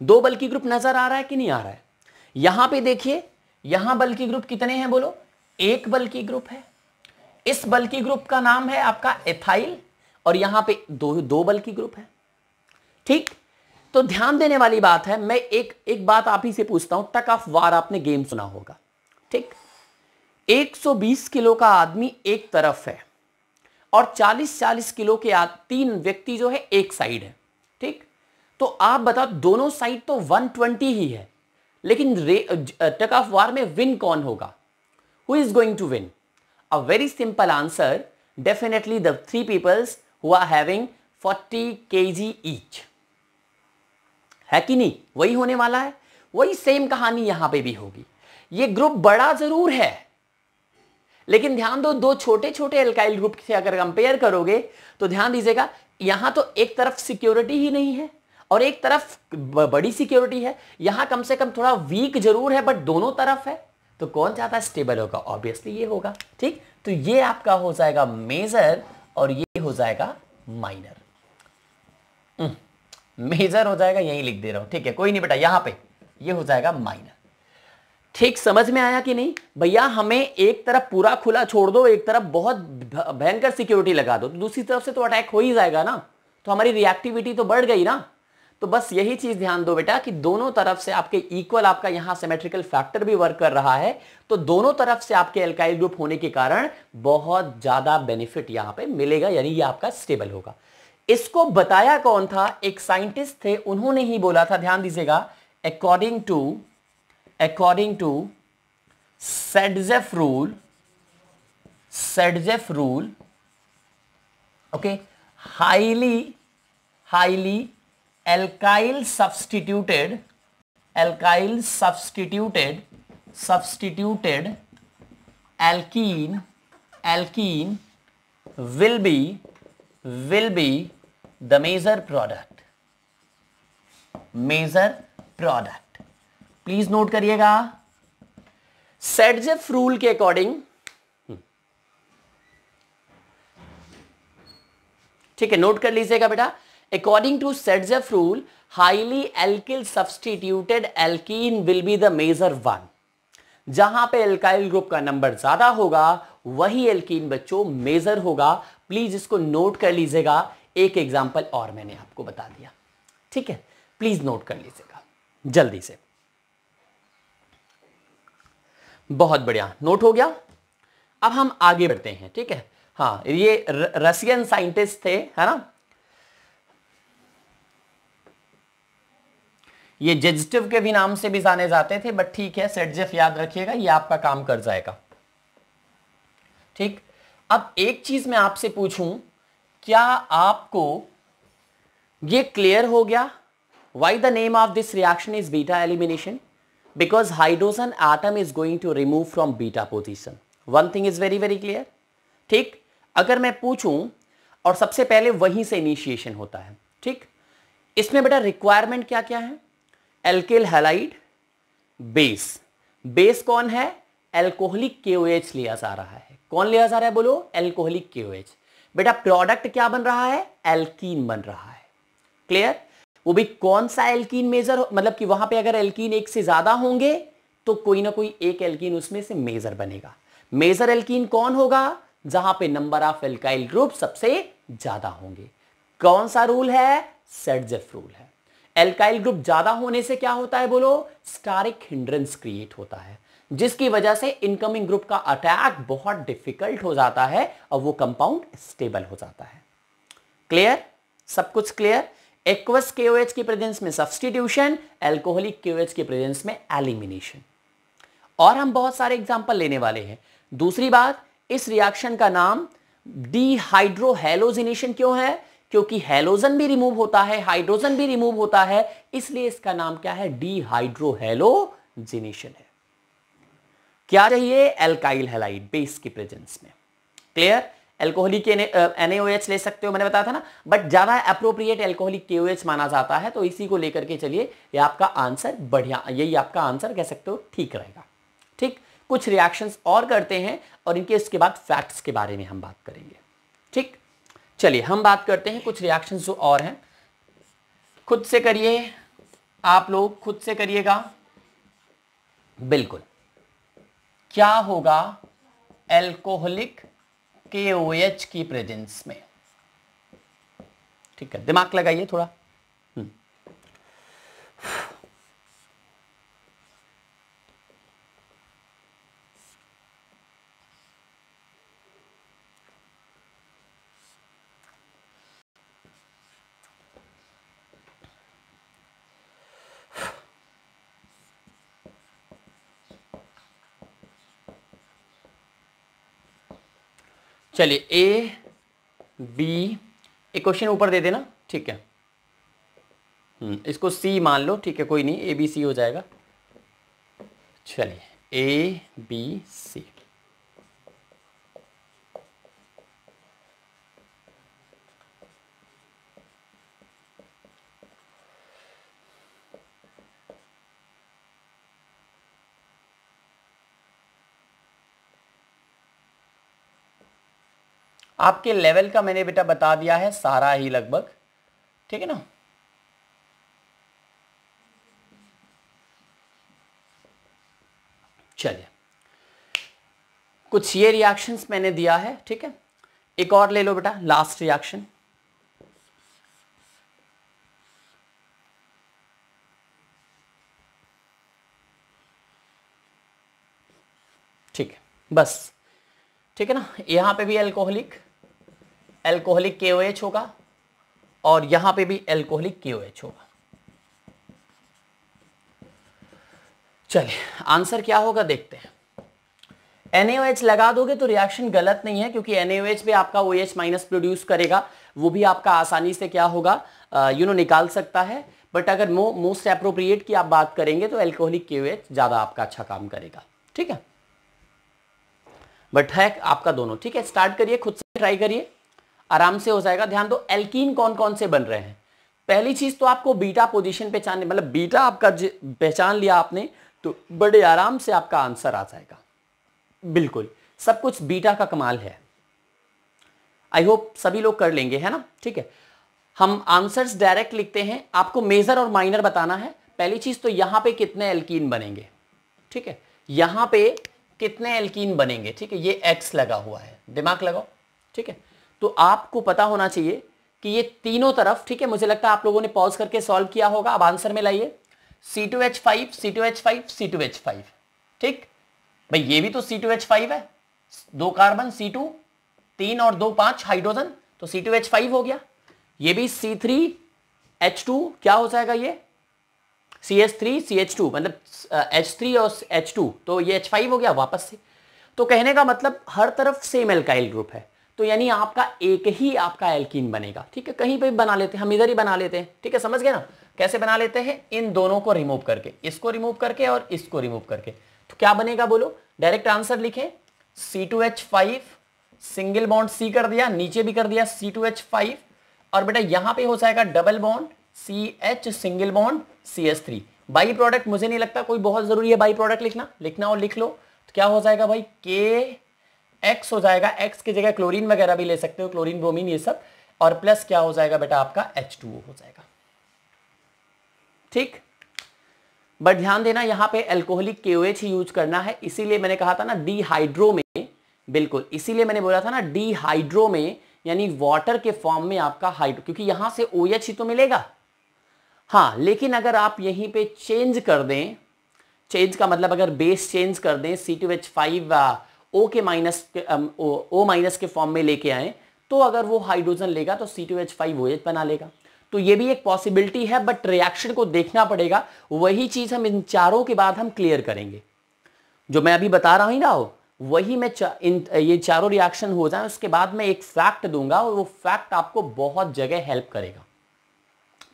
Speaker 1: दो बल्कि ग्रुप नजर आ रहा है कि नहीं आ रहा है। यहां पे देखिए, यहां बल्कि ग्रुप कितने हैं बोलो, एक बल्कि ग्रुप है। इस बल्कि ग्रुप का नाम है आपका एथाइल, और यहां पे दो बल्कि ग्रुप है। ठीक, तो ध्यान देने वाली बात है। मैं एक बात आप ही से पूछता हूं, टग ऑफ वार आपने गेम सुना होगा, ठीक। 120 किलो का आदमी एक तरफ है और 40-40 किलो के तीन व्यक्ति जो है एक साइड है, ठीक। तो आप बताओ दोनों साइड तो 120 ही है, लेकिन टग ऑफ वार में विन कौन होगा, who is going to win. A very simple answer, definitely the three peoples who are having 40 kg each, है कि नहीं, वही होने वाला है। वही सेम कहानी यहां पे भी होगी। ये ग्रुप बड़ा जरूर है, लेकिन ध्यान दो, दो छोटे छोटे एल्काइल ग्रुप से अगर कंपेयर करोगे तो ध्यान दीजिएगा, यहां तो एक तरफ सिक्योरिटी ही नहीं है और एक तरफ बड़ी सिक्योरिटी है। यहां कम से कम थोड़ा वीक जरूर है, बट दोनों तरफ है, तो कौन ज्यादा स्टेबल होगा, ऑब्वियसली ये होगा, ठीक। तो ये आपका हो जाएगा मेजर और ये हो जाएगा माइनर। मेजर हो जाएगा, यही लिख दे रहा हूं, ठीक है, कोई नहीं बेटा, यहां पे ये हो जाएगा माइनर। ठीक, समझ में आया कि नहीं भैया। हमें एक तरफ पूरा खुला छोड़ दो, एक तरफ बहुत भयंकर सिक्योरिटी लगा दो, तो दूसरी तरफ से तो अटैक हो ही जाएगा ना, तो हमारी रिएक्टिविटी तो बढ़ गई ना। तो बस यही चीज ध्यान दो बेटा कि दोनों तरफ से आपके इक्वल, आपका यहां सिमेट्रिकल फैक्टर भी वर्क कर रहा है, तो दोनों तरफ से आपके एल्काइल ग्रुप होने के कारण बहुत ज्यादा बेनिफिट यहां पे मिलेगा, यानी ये आपका स्टेबल होगा। इसको बताया कौन था, एक साइंटिस्ट थे, उन्होंने ही बोला था, ध्यान दीजिएगा, according to Sedgwick rule, okay, highly alkyl substituted alkene will be the major product। Please note करिएगा, सेडजेफ रूल के अकॉर्डिंग, ठीक है, नोट कर लीजिएगा बेटा, according to Saytzeff rule, highly alkyl substituted alkene will be the major one. जहां पे एल्काइल ग्रुप का नंबर ज्यादा होगा वही एल्कीन बच्चों मेजर होगा। प्लीज इसको नोट कर लीजिएगा, एक एग्जांपल और मैंने आपको बता दिया, ठीक है, प्लीज नोट कर लीजिएगा जल्दी से। बहुत बढ़िया, नोट हो गया। अब हम आगे बढ़ते हैं, ठीक है। हाँ, ये रशियन साइंटिस्ट थे, है ना, ये जेजेटिव के भी नाम से भी जाने जाते थे, बट ठीक है, सेडजेफ याद रखिएगा, ये आपका काम कर जाएगा, ठीक। अब एक चीज मैं आपसे पूछूं, क्या आपको ये क्लियर हो गया, why the name of this reaction is beta elimination? Because hydrogen atom is going to remove from beta position. One thing is very very clear, ठीक। अगर मैं पूछूं, और सबसे पहले वहीं से इनिशिएशन होता है, ठीक। इसमें बेटा रिक्वायरमेंट क्या क्या है, एल्किल हैलाइड बेस कौन है, एल्कोहलिक KOH लिया जा रहा है। कौन लिया जा रहा है बोलो, एल्कोहलिक KOH। बेटा प्रोडक्ट क्या बन रहा है, एल्कीन बन रहा है, क्लियर। वो भी कौन सा एल्कीन मेजर, मतलब कि वहां पे अगर एल्कीन एक से ज्यादा होंगे तो कोई ना कोई एक एल्कीन उसमें से मेजर बनेगा। मेजर एल्कीन कौन होगा, जहां पे नंबर ऑफ एल्काइल ग्रुप सबसे ज्यादा होंगे। कौन सा रूल है, सेडजेफ रूल है। एल्काइल ग्रुप ज्यादा होने से क्या होता है बोलो, स्टारिक हिंड्रेंस क्रिएट होता है, जिसकी वजह से इनकमिंग ग्रुप का अटैक बहुत डिफिकल्ट हो जाता है और वो कंपाउंड स्टेबल हो जाता है। क्लियर, सब कुछ क्लियर। एक्वस KOH की प्रेजेंस में सब्स्टिट्यूशन, एल्कोहलिक KOH की प्रेजेंस में एलिमिनेशन। और हम बहुत सारे एग्जांपल लेने वाले हैं। दूसरी बात, इस रिएक्शन का नाम डीहाइड्रोहेलोजिनेशन क्यों है, क्योंकि हेलोजन भी रिमूव होता है, हाइड्रोजन भी रिमूव होता है, इसलिए इसका नाम क्या है, डीहाइड्रोहेलोजिनेशन है। क्या चाहिए, एल्काइल हैलाइड बेस की प्रेजेंस में, क्लियर। एल्कोहलिक NaOH ले सकते हो, मैंने बताया था ना, बट ज्यादा अप्रोप्रिएट एल्कोहलिक KOH माना जाता है, तो इसी को लेकर के चलिए, ये आपका आंसर बढ़िया, यही आपका आंसर कह सकते हो ठीक रहेगा, ठीक। कुछ रिएक्शंस और करते हैं और इनके इसके बाद फैक्ट्स के बारे में हम बात करेंगे। ठीक, चलिए हम बात करते हैं कुछ रिएक्शंस जो और हैं। खुद से करिए, आप लोग खुद से करिएगा। बिल्कुल, क्या होगा एल्कोहलिक KOH की प्रेजेंस में? ठीक है, दिमाग लगाइए थोड़ा। चलिए A B, एक क्वेश्चन ऊपर दे देना। ठीक है, इसको C मान लो। ठीक है, कोई नहीं, ABC हो जाएगा। चलिए ABC, आपके लेवल का मैंने बेटा बता दिया है सारा ही लगभग। ठीक है ना? चलिए, कुछ ये रिएक्शंस मैंने दिया है। ठीक है, एक और ले लो बेटा, लास्ट रिएक्शन। ठीक है, बस। ठीक है ना, यहां पे भी एल्कोहलिक KOH होगा और यहां पे भी एल्कोहलिक KOH होगा। चलिए, आंसर क्या होगा देखते हैं। NaOH लगा दोगे तो रिएक्शन गलत नहीं है, क्योंकि NaOH भी आपका OH माइनस प्रोड्यूस करेगा, वो भी आपका आसानी से क्या होगा निकाल सकता है। बट अगर मोस्ट अप्रोप्रिएट की आप बात करेंगे तो एल्कोहलिक KOH ज्यादा आपका अच्छा काम करेगा। ठीक है, बट है आपका दोनों। ठीक है, स्टार्ट करिए, खुद से ट्राई करिए, आराम से हो जाएगा। ध्यान दो, एल्कीन कौन कौन से बन रहे हैं। पहली चीज तो आपको बीटा पोजीशन पहचानने, मतलब बीटा आपका पहचान लिया आपने तो बड़े आराम से आपका आंसर आ जाएगा। बिल्कुल, सब कुछ बीटा का कमाल है। आई होप सभी लोग कर लेंगे, है ना? ठीक है, हम आंसर्स डायरेक्ट लिखते हैं, आपको मेजर और माइनर बताना है। पहली चीज तो यहां पे कितने एल्कीन बनेंगे। ठीक है, यहां पे कितने एल्कीन बनेंगे। ठीक है, ये X लगा हुआ है, दिमाग लगाओ। ठीक है, तो आपको पता होना चाहिए कि ये तीनों तरफ, ठीक है, मुझे लगता है आप लोगों ने पॉज करके सॉल्व किया होगा। अब आंसर में लाइए, C2H5 C2H5 C2H5। ठीक भाई, ये भी तो C2H5 है, 2 कार्बन C2, 3 और 2 5 हाइड्रोजन, तो C2H5 हो गया। ये भी C3H2, क्या हो जाएगा ये CH3 CH2, मतलब H3 और H2, तो ये H5 हो गया वापस से। तो कहने का मतलब हर तरफ सेम एल्काइल ग्रुप है, तो यानी आपका एक ही आपका एल्कीन बनेगा। ठीक है, कहीं पे भी बना लेते हैं, हम इधर ही बना लेते हैं। ठीक है, समझ गए ना कैसे बना लेते हैं? इन दोनों को रिमूव करके, इसको रिमूव करके और इसको रिमूव करके, तो क्या बनेगा बोलो? डायरेक्ट आंसर लिखें, C2H5 सिंगल बॉन्ड C कर दिया, नीचे भी कर दिया C2H5, और बेटा यहां पे हो जाएगा double bond CH single bond CH3। By product मुझे नहीं लगता कोई बहुत जरूरी है बाई प्रोडक्ट लिखना और लिख लो। तो क्या हो जाएगा भाई, KX हो जाएगा, X की जगह क्लोरीन वगैरह भी ले सकते हो, क्लोरीन ब्रोमीन ये सब, और प्लस क्या हो जाएगा बेटा आपका H2O हो जाएगा। ठीक, बट ध्यान देना यहां पे एल्कोहलिक KOH ही यूज करना है, इसीलिए मैंने कहा था ना डिहाइड्रो में, बिल्कुल इसीलिए मैंने बोला था ना डिहाइड्रो में, यानी वाटर के फॉर्म में आपका हाइड्रो, क्योंकि यहां से OH ही तो मिलेगा। हाँ, लेकिन अगर आप यहीं पे चेंज कर दें, चेंज का मतलब अगर बेस चेंज कर दें, C2H5 O के माइनस O माइनस के फॉर्म में लेके आए, तो अगर वो हाइड्रोजन लेगा तो C2H5 OH बना लेगा। तो ये भी एक पॉसिबिलिटी है, बट रिएक्शन को देखना पड़ेगा। वही चीज हम इन चारों के बाद हम क्लियर करेंगे, जो मैं अभी बता रहा हूं ना, वही मैं ये चारों रिएक्शन हो जाए उसके बाद मैं एक फैक्ट दूंगा, और वो फैक्ट आपको बहुत जगह हेल्प करेगा।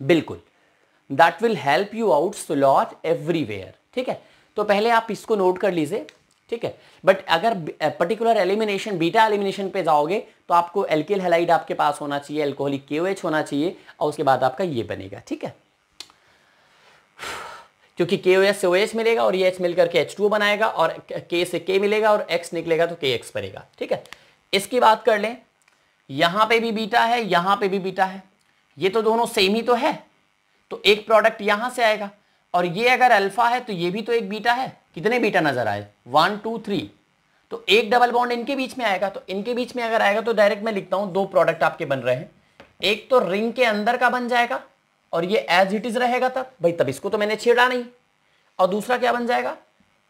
Speaker 1: बिल्कुल, that will help you out so lot everywhere. ठीक है, तो पहले आप इसको नोट कर लीजिए। ठीक है, बट अगर पर्टिकुलर एलिमिनेशन, बीटा एलिमिनेशन पे जाओगे तो आपको एल्किल हैलाइड आपके पास होना चाहिए, एल्कोहलिक KOH होना चाहिए, और उसके बाद आपका ये बनेगा। ठीक है, क्योंकि KOH से OH मिलेगा और ये H मिलकर के H2O बनाएगा और K से K मिलेगा और X निकलेगा तो KX बनेगा। ठीक है, इसकी बात कर लें, यहां पे भी बीटा है, यहां पे भी बीटा है, ये तो दोनों सेम ही तो है, तो एक प्रोडक्ट यहां से आएगा। और ये अगर अल्फा है तो ये भी तो एक बीटा है। कितने बीटा नजर आए? 1 2 3, तो एक डबल बॉन्ड इनके बीच में आएगा। तो इनके बीच में अगर आएगा तो डायरेक्ट मैं लिखता हूं, दो प्रोडक्ट आपके बन रहे हैं, एक तो रिंग के अंदर का बन जाएगा और ये एज इट इज रहेगा तब भाई, तब इसको तो मैंने छेड़ा नहीं। और दूसरा क्या बन जाएगा?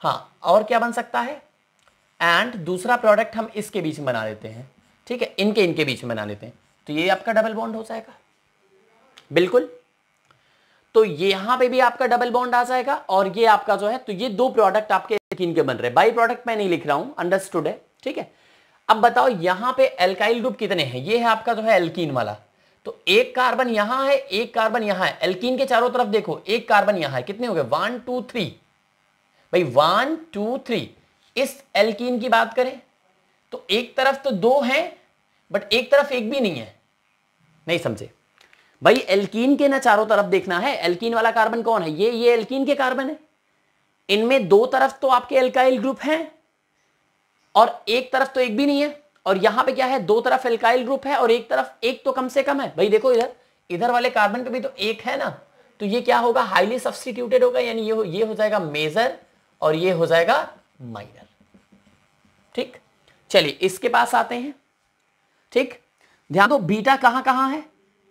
Speaker 1: हाँ, और क्या बन सकता है? एंड दूसरा प्रोडक्ट हम इसके बीच में बना लेते हैं। ठीक है, इनके बीच में बना लेते हैं, तो ये आपका डबल बॉन्ड हो जाएगा। बिल्कुल, तो ये यहां पे भी आपका डबल बॉन्ड आ जाएगा और ये आपका जो है, तो ये दो प्रोडक्ट आपके एल्कीन के बन रहे हैं। बाई प्रोडक्ट मैं नहीं लिख रहा हूं, अंडरस्टूड है। ठीक है, अब बताओ यहां पे एल्काइल ग्रुप कितने हैं? ये है आपका जो है एल्कीन वाला, तो एक कार्बन यहां है, एक कार्बन यहां है। एल्कीन के चारों तरफ देखो, एक कार्बन यहां है, कितने हो गए? 1 2 3 भाई, 1 2 3। इस एल्कीन की बात करें तो एक तरफ तो दो हैं बट एक तरफ एक भी नहीं है। नहीं समझे भाई, एल्कीन के ना चारों तरफ देखना है। एल्कीन वाला कार्बन कौन है? ये एल्कीन के कार्बन है। इनमें दो तरफ तो आपके एल्काइल ग्रुप हैं और एक तरफ तो एक भी नहीं है। और यहां पे क्या है? दो तरफ एल्काइल ग्रुप है और एक तरफ एक तो कम से कम है। भाई देखो, इधर वाले कार्बन पे भी तो एक है ना, तो ये क्या होगा? हाईली सब्स्टिट्यूटेड होगा, यानी ये हो जाएगा मेजर और ये हो जाएगा माइनर। ठीक, चलिए इसके पास आते हैं। ठीक, ध्यान दो, बीटा कहां कहां है?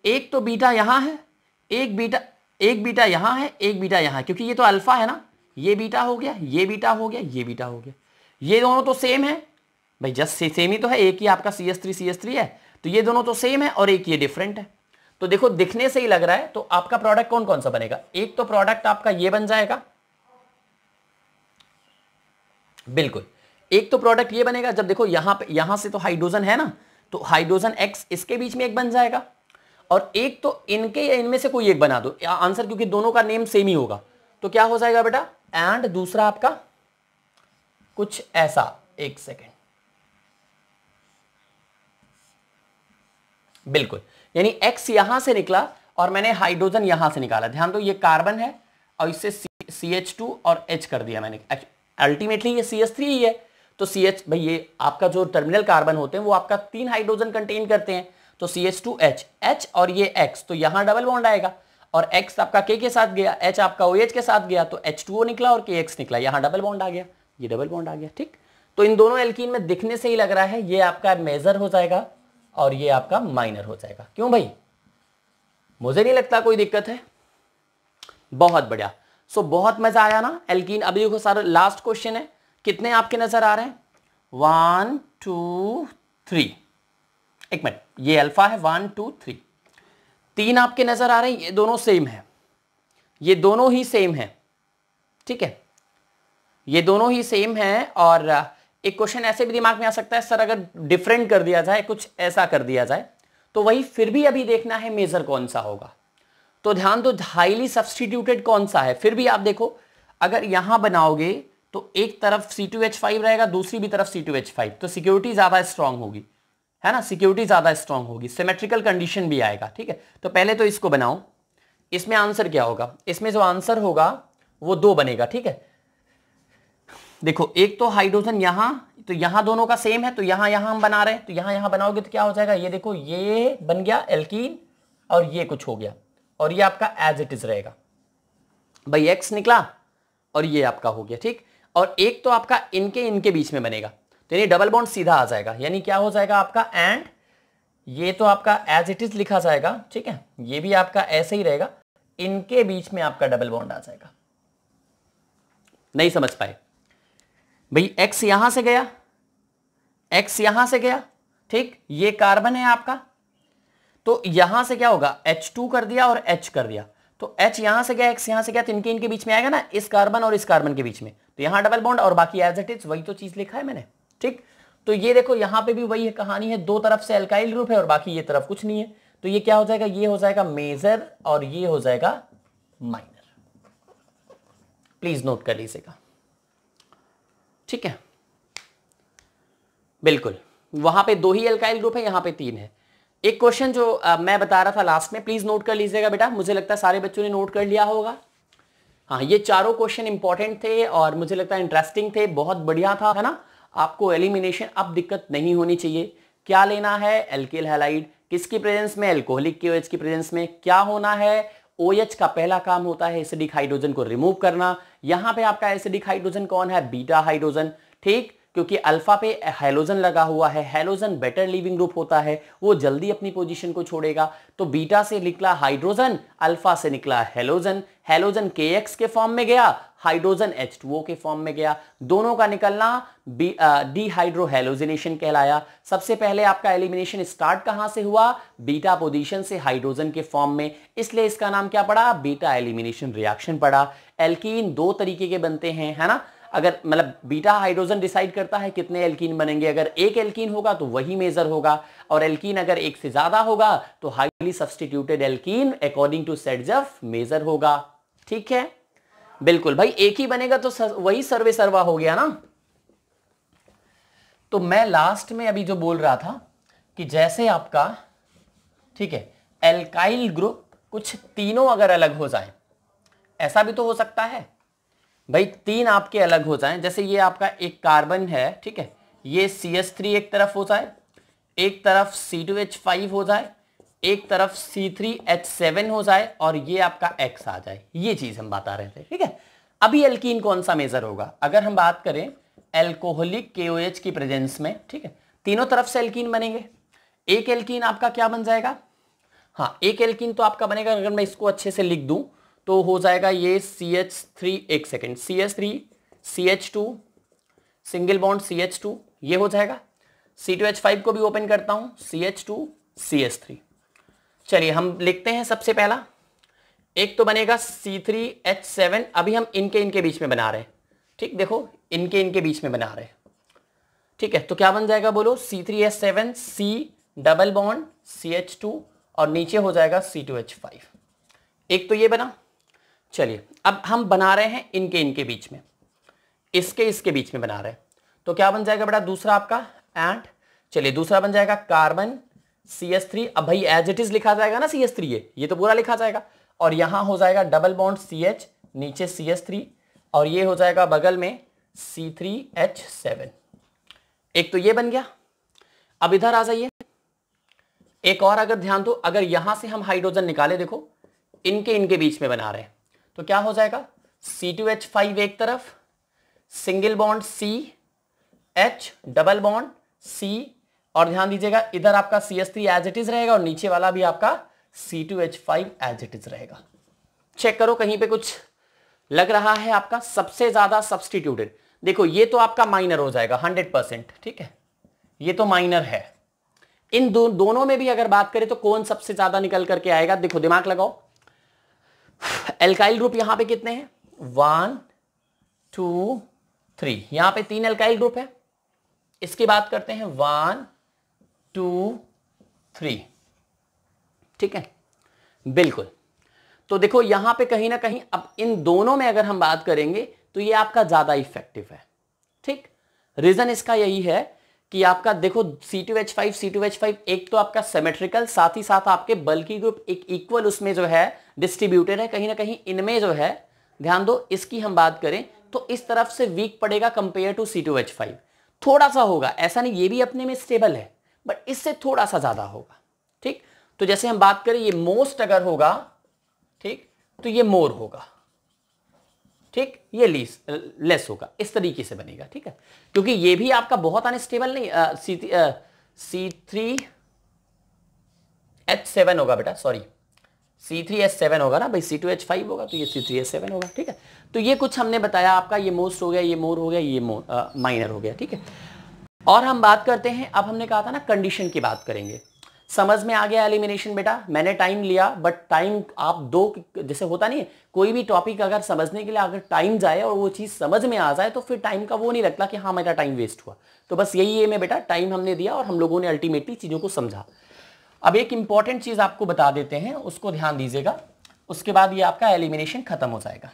Speaker 1: एक तो बीटा यहां है, एक बीटा यहां है, एक बीटा यहां है, क्योंकि ये तो अल्फा है ना। ये बीटा हो गया, ये बीटा हो गया, ये बीटा हो गया। ये दोनों तो सेम है भाई, जस्ट सेम ही तो है। एक ही आपका CH3 है, तो ये दोनों तो सेम है और एक ये डिफरेंट है। तो देखो, दिखने से ही लग रहा है, तो आपका प्रोडक्ट कौन कौन सा बनेगा? एक तो प्रोडक्ट आपका ये बन जाएगा, बिल्कुल, एक तो प्रोडक्ट ये बनेगा। जब देखो यहां से तो हाइड्रोजन है ना, तो हाइड्रोजन X इसके बीच में एक बन जाएगा और एक तो इनके या इनमें से कोई एक बना दो आंसर, क्योंकि दोनों का नेम सेम ही होगा। तो क्या हो जाएगा बेटा? एंड दूसरा आपका कुछ ऐसा, एक सेकेंड, बिल्कुल, यानी X यहां से निकला और मैंने हाइड्रोजन यहां से निकाला। ध्यान दो, ये कार्बन है और इससे CH2 और H कर दिया मैंने। अल्टीमेटली ये CH3 ही है, तो CH भाई, ये आपका जो टर्मिनल कार्बन होते हैं वो आपका 3 हाइड्रोजन कंटेन करते हैं, तो CH2H, H और ये X, तो यहां डबल बॉन्ड आएगा और X आपका K के साथ गया, H आपका OH के साथ गया, तो H2O निकला और KX निकला, यहां डबल बॉन्ड आ गया, ये डबल बॉन्ड आ गया। ठीक, तो इन दोनों एल्कीन में दिखने से ही लग रहा है ये आपका मेजर हो जाएगा और ये आपका माइनर हो जाएगा। क्यों भाई? मुझे नहीं लगता कोई दिक्कत है। बहुत बढ़िया, सो बहुत मजा आया ना एल्कीन। अभी देखो सारा लास्ट क्वेश्चन है, कितने आपके नजर आ रहे हैं? 1 2 3, एक मिनट, ये अल्फा है, 1 2 3, 3 आपके नजर आ रहे हैं। ये दोनों सेम है, ये दोनों ही सेम है। ठीक है, ये दोनों ही सेम है। और एक क्वेश्चन ऐसे भी दिमाग में आ सकता है, सर अगर डिफरेंट कर दिया जाए, कुछ ऐसा कर दिया जाए, तो वही फिर भी अभी देखना है मेजर कौन सा होगा। तो ध्यान दो, हाईली सब्स्टिट्यूटेड कौन सा है? फिर भी आप देखो, अगर यहां बनाओगे तो एक तरफ C2H5 रहेगा, दूसरी भी तरफ C2H5, तो सिक्योरिटी ज्यादा स्ट्रांग होगी, है ना, सिक्योरिटी ज्यादा स्ट्रांग होगी, सिमेट्रिकल कंडीशन भी आएगा। ठीक है, तो पहले तो इसको बनाओ। इसमें आंसर क्या होगा? इसमें जो आंसर होगा वो 2 बनेगा। ठीक है, देखो, एक तो हाइड्रोजन यहां, तो यहां दोनों का सेम है, तो यहां हम बना रहे हैं, तो यहां बनाओगे तो क्या हो जाएगा? ये देखो, ये बन गया एल्कीन और ये कुछ हो गया और ये आपका एज इट इज रहेगा भाई, X निकला और ये आपका हो गया। ठीक, और एक तो आपका इनके बीच में बनेगा, तो यानी डबल बॉन्ड सीधा आ जाएगा, यानी क्या हो जाएगा आपका? एंड ये तो आपका एज इट इज लिखा जाएगा। ठीक है, ये भी आपका ऐसे ही रहेगा, इनके बीच में आपका डबल बॉन्ड आ जाएगा। नहीं समझ पाए भाई? X यहां से गया, X यहां से गया, ठीक, ये कार्बन है आपका, तो यहां से क्या होगा? H2 कर दिया और H कर दिया, तो H यहां से गया, X यहां से गया, तो इनके बीच में आएगा ना, इस कार्बन और इस कार्बन के बीच में, तो यहां डबल बॉन्ड और बाकी एज इट इज वही तो चीज लिखा है मैंने। ठीक, तो ये देखो, यहां पे भी वही कहानी है, दो तरफ से एल्काइल ग्रुप है और बाकी ये तरफ कुछ नहीं है, तो ये क्या हो जाएगा? ये हो जाएगा मेजर और ये हो जाएगा माइनर। प्लीज नोट कर लीजिएगा। ठीक है, बिल्कुल, वहां पे 2 ही एल्काइल ग्रुप है, यहां पे 3 है। एक क्वेश्चन जो मैं बता रहा था लास्ट में, प्लीज नोट कर लीजिएगा बेटा, मुझे लगता है सारे बच्चों ने नोट कर लिया होगा। हाँ, ये चारों क्वेश्चन इंपॉर्टेंट थे और मुझे लगता है इंटरेस्टिंग थे, बहुत बढ़िया था, है ना। आपको एलिमिनेशन अब दिक्कत नहीं होनी चाहिए। क्या लेना है? एल्किल हैलाइड, किसकी प्रेजेंस में? अल्कोहलिक KOH की प्रेजेंस में। क्या होना है? OH का पहला काम होता है एसिडिक हाइड्रोजन को रिमूव करना। यहां पे आपका एसिडिक हाइड्रोजन कौन है? बीटा हाइड्रोजन, ठीक, क्योंकि अल्फा पे हैलोजन लगा हुआ है, हैलोजन बेटर लीविंग ग्रुप होता है, वो जल्दी अपनी पोजीशन को छोड़ेगा। तो बीटा से निकला हाइड्रोजन, अल्फा से निकला हैलोजन, हैलोजन KX के फॉर्म में गया, हाइड्रोजन H2O के फॉर्म में गया। दोनों का निकलना डिहाइड्रोहेलोजिनेशन कहलाया। सबसे पहले आपका एलिमिनेशन स्टार्ट कहां से हुआ? बीटा पोजीशन से हाइड्रोजन के फॉर्म में, इसलिए इसका नाम क्या पड़ा? बीटा एलिमिनेशन रिएक्शन पड़ा। एल्कीन दो तरीके के बनते हैं, है ना। अगर मतलब बीटा हाइड्रोजन डिसाइड करता है कितने एल्कीन बनेंगे, अगर एक एल्कीन होगा तो वही मेजर होगा, और एल्कीन अगर एक से ज्यादा होगा तो highly substituted alkene according to Saytzeff major होगा। ठीक है, बिल्कुल भाई, एक ही बनेगा तो वही सर्वे सर्वा हो गया ना। तो मैं लास्ट में अभी जो बोल रहा था कि जैसे आपका, ठीक है, एल्काइल ग्रुप कुछ तीनों अगर अलग हो जाए, ऐसा भी तो हो सकता है भाई, तीन आपके अलग हो जाएं। जैसे ये आपका एक कार्बन है, ठीक है, ये CH3 एक तरफ हो जाए, एक तरफ C2H5 हो जाए, एक तरफ C3H7 हो जाए, और ये आपका X आ जाए। ये चीज हम बता रहे थे, ठीक है। अभी एल्कीन कौन सा मेजर होगा? अगर हम बात करें एल्कोहलिक KOH की प्रेजेंस में, ठीक है, तीनों तरफ से एल्कीन बनेंगे। एक एल्कीन आपका क्या बन जाएगा? हाँ, एक एल्कीन तो आपका बनेगा, अगर मैं इसको अच्छे से लिख दूं तो हो जाएगा ये CH3, एक second, CH3 CH2 single bond CH2, ये हो जाएगा। C2H5 को भी ओपन करता हूं, CH2 CH3। चलिए हम लिखते हैं सबसे पहला, एक तो बनेगा C3H7। अभी हम इनके बीच में बना रहे हैं, ठीक, देखो इनके बीच में बना रहे हैं, ठीक है। तो क्या बन जाएगा बोलो? C3H7 C double bond CH2 और नीचे हो जाएगा C2H5। एक तो ये बना। चलिए अब हम बना रहे हैं इनके बीच में, इसके बीच में बना रहे हैं, तो क्या बन जाएगा बेटा दूसरा आपका? एंड चलिए दूसरा बन जाएगा कार्बन CH3। अब भाई एज इट इज लिखा जाएगा ना CH3, ये तो पूरा लिखा जाएगा, और यहां हो जाएगा डबल बॉन्ड CH, नीचे CH3, और ये हो जाएगा बगल में C3H7। एक तो ये बन गया। अब इधर आ जाइए, एक और अगर ध्यान दो, अगर यहां से हम हाइड्रोजन निकाले, देखो इनके बीच में बना रहे हैं, तो क्या हो जाएगा? C2H5 एक तरफ, single bond CH double bond C, और ध्यान दीजिएगा इधर आपका CH3 एज इट इज रहेगा, और नीचे वाला भी आपका C2H5 एज इट इज रहेगा। चेक करो कहीं पे कुछ लग रहा है आपका? सबसे ज्यादा सब्स्टिट्यूटेड, देखो ये तो आपका माइनर हो जाएगा 100%, ठीक है, ये तो माइनर है। इन दोनों में भी अगर बात करें तो कौन सबसे ज्यादा निकल करके आएगा? देखो दिमाग लगाओ, एल्काइल ग्रुप यहां पे कितने हैं? 1 2 3, यहां पे 3 एल्काइल ग्रुप है। इसकी बात करते हैं 1 2 3, ठीक है, बिल्कुल। तो देखो यहां पे कहीं ना कहीं, अब इन दोनों में अगर हम बात करेंगे तो ये आपका ज्यादा इफेक्टिव है, ठीक। रीजन इसका यही है कि आपका देखो C2H5 एक तो आपका सिमेट्रिकल, साथ ही साथ आपके बल्की ग्रुप एक इक्वल उसमें जो है डिस्ट्रीब्यूटेड है। कहीं ना कहीं इनमें जो है, ध्यान दो, इसकी हम बात करें तो इस तरफ से वीक पड़ेगा कंपेयर टू C2H5, थोड़ा सा होगा, ऐसा नहीं, ये भी अपने में स्टेबल है, बट इससे थोड़ा सा ज्यादा होगा, ठीक। तो जैसे हम बात करें ये मोस्ट अगर होगा, ठीक, तो ये मोर होगा, ठीक, ये लेस होगा, इस तरीके से बनेगा, ठीक है, क्योंकि ये भी आपका बहुत अनस्टेबल नहीं, C3H7 होगा बेटा, सॉरी C3H7 होगा ना भाई, C2H5 होगा तो ये C3H7 होगा, ठीक है। तो ये कुछ हमने बताया आपका, ये मोस्ट हो गया, ये मोर हो गया, ये माइनर हो गया, ठीक है। और हम बात करते हैं, अब हमने कहा था ना कंडीशन की बात करेंगे। समझ में आ गया एलिमिनेशन बेटा? मैंने टाइम लिया, बट टाइम आप दो, जैसे होता नहीं है कोई भी टॉपिक अगर समझने के लिए अगर टाइम जाए और वो चीज समझ में आ जाए तो फिर टाइम का वो नहीं लगता कि हाँ मेरा टाइम वेस्ट हुआ। तो बस यही एम है बेटा, टाइम हमने दिया और हम लोगों ने अल्टीमेटली चीजों को समझा। अब एक इंपॉर्टेंट चीज आपको बता देते हैं, उसको ध्यान दीजिएगा, उसके बाद ये आपका एलिमिनेशन खत्म हो जाएगा।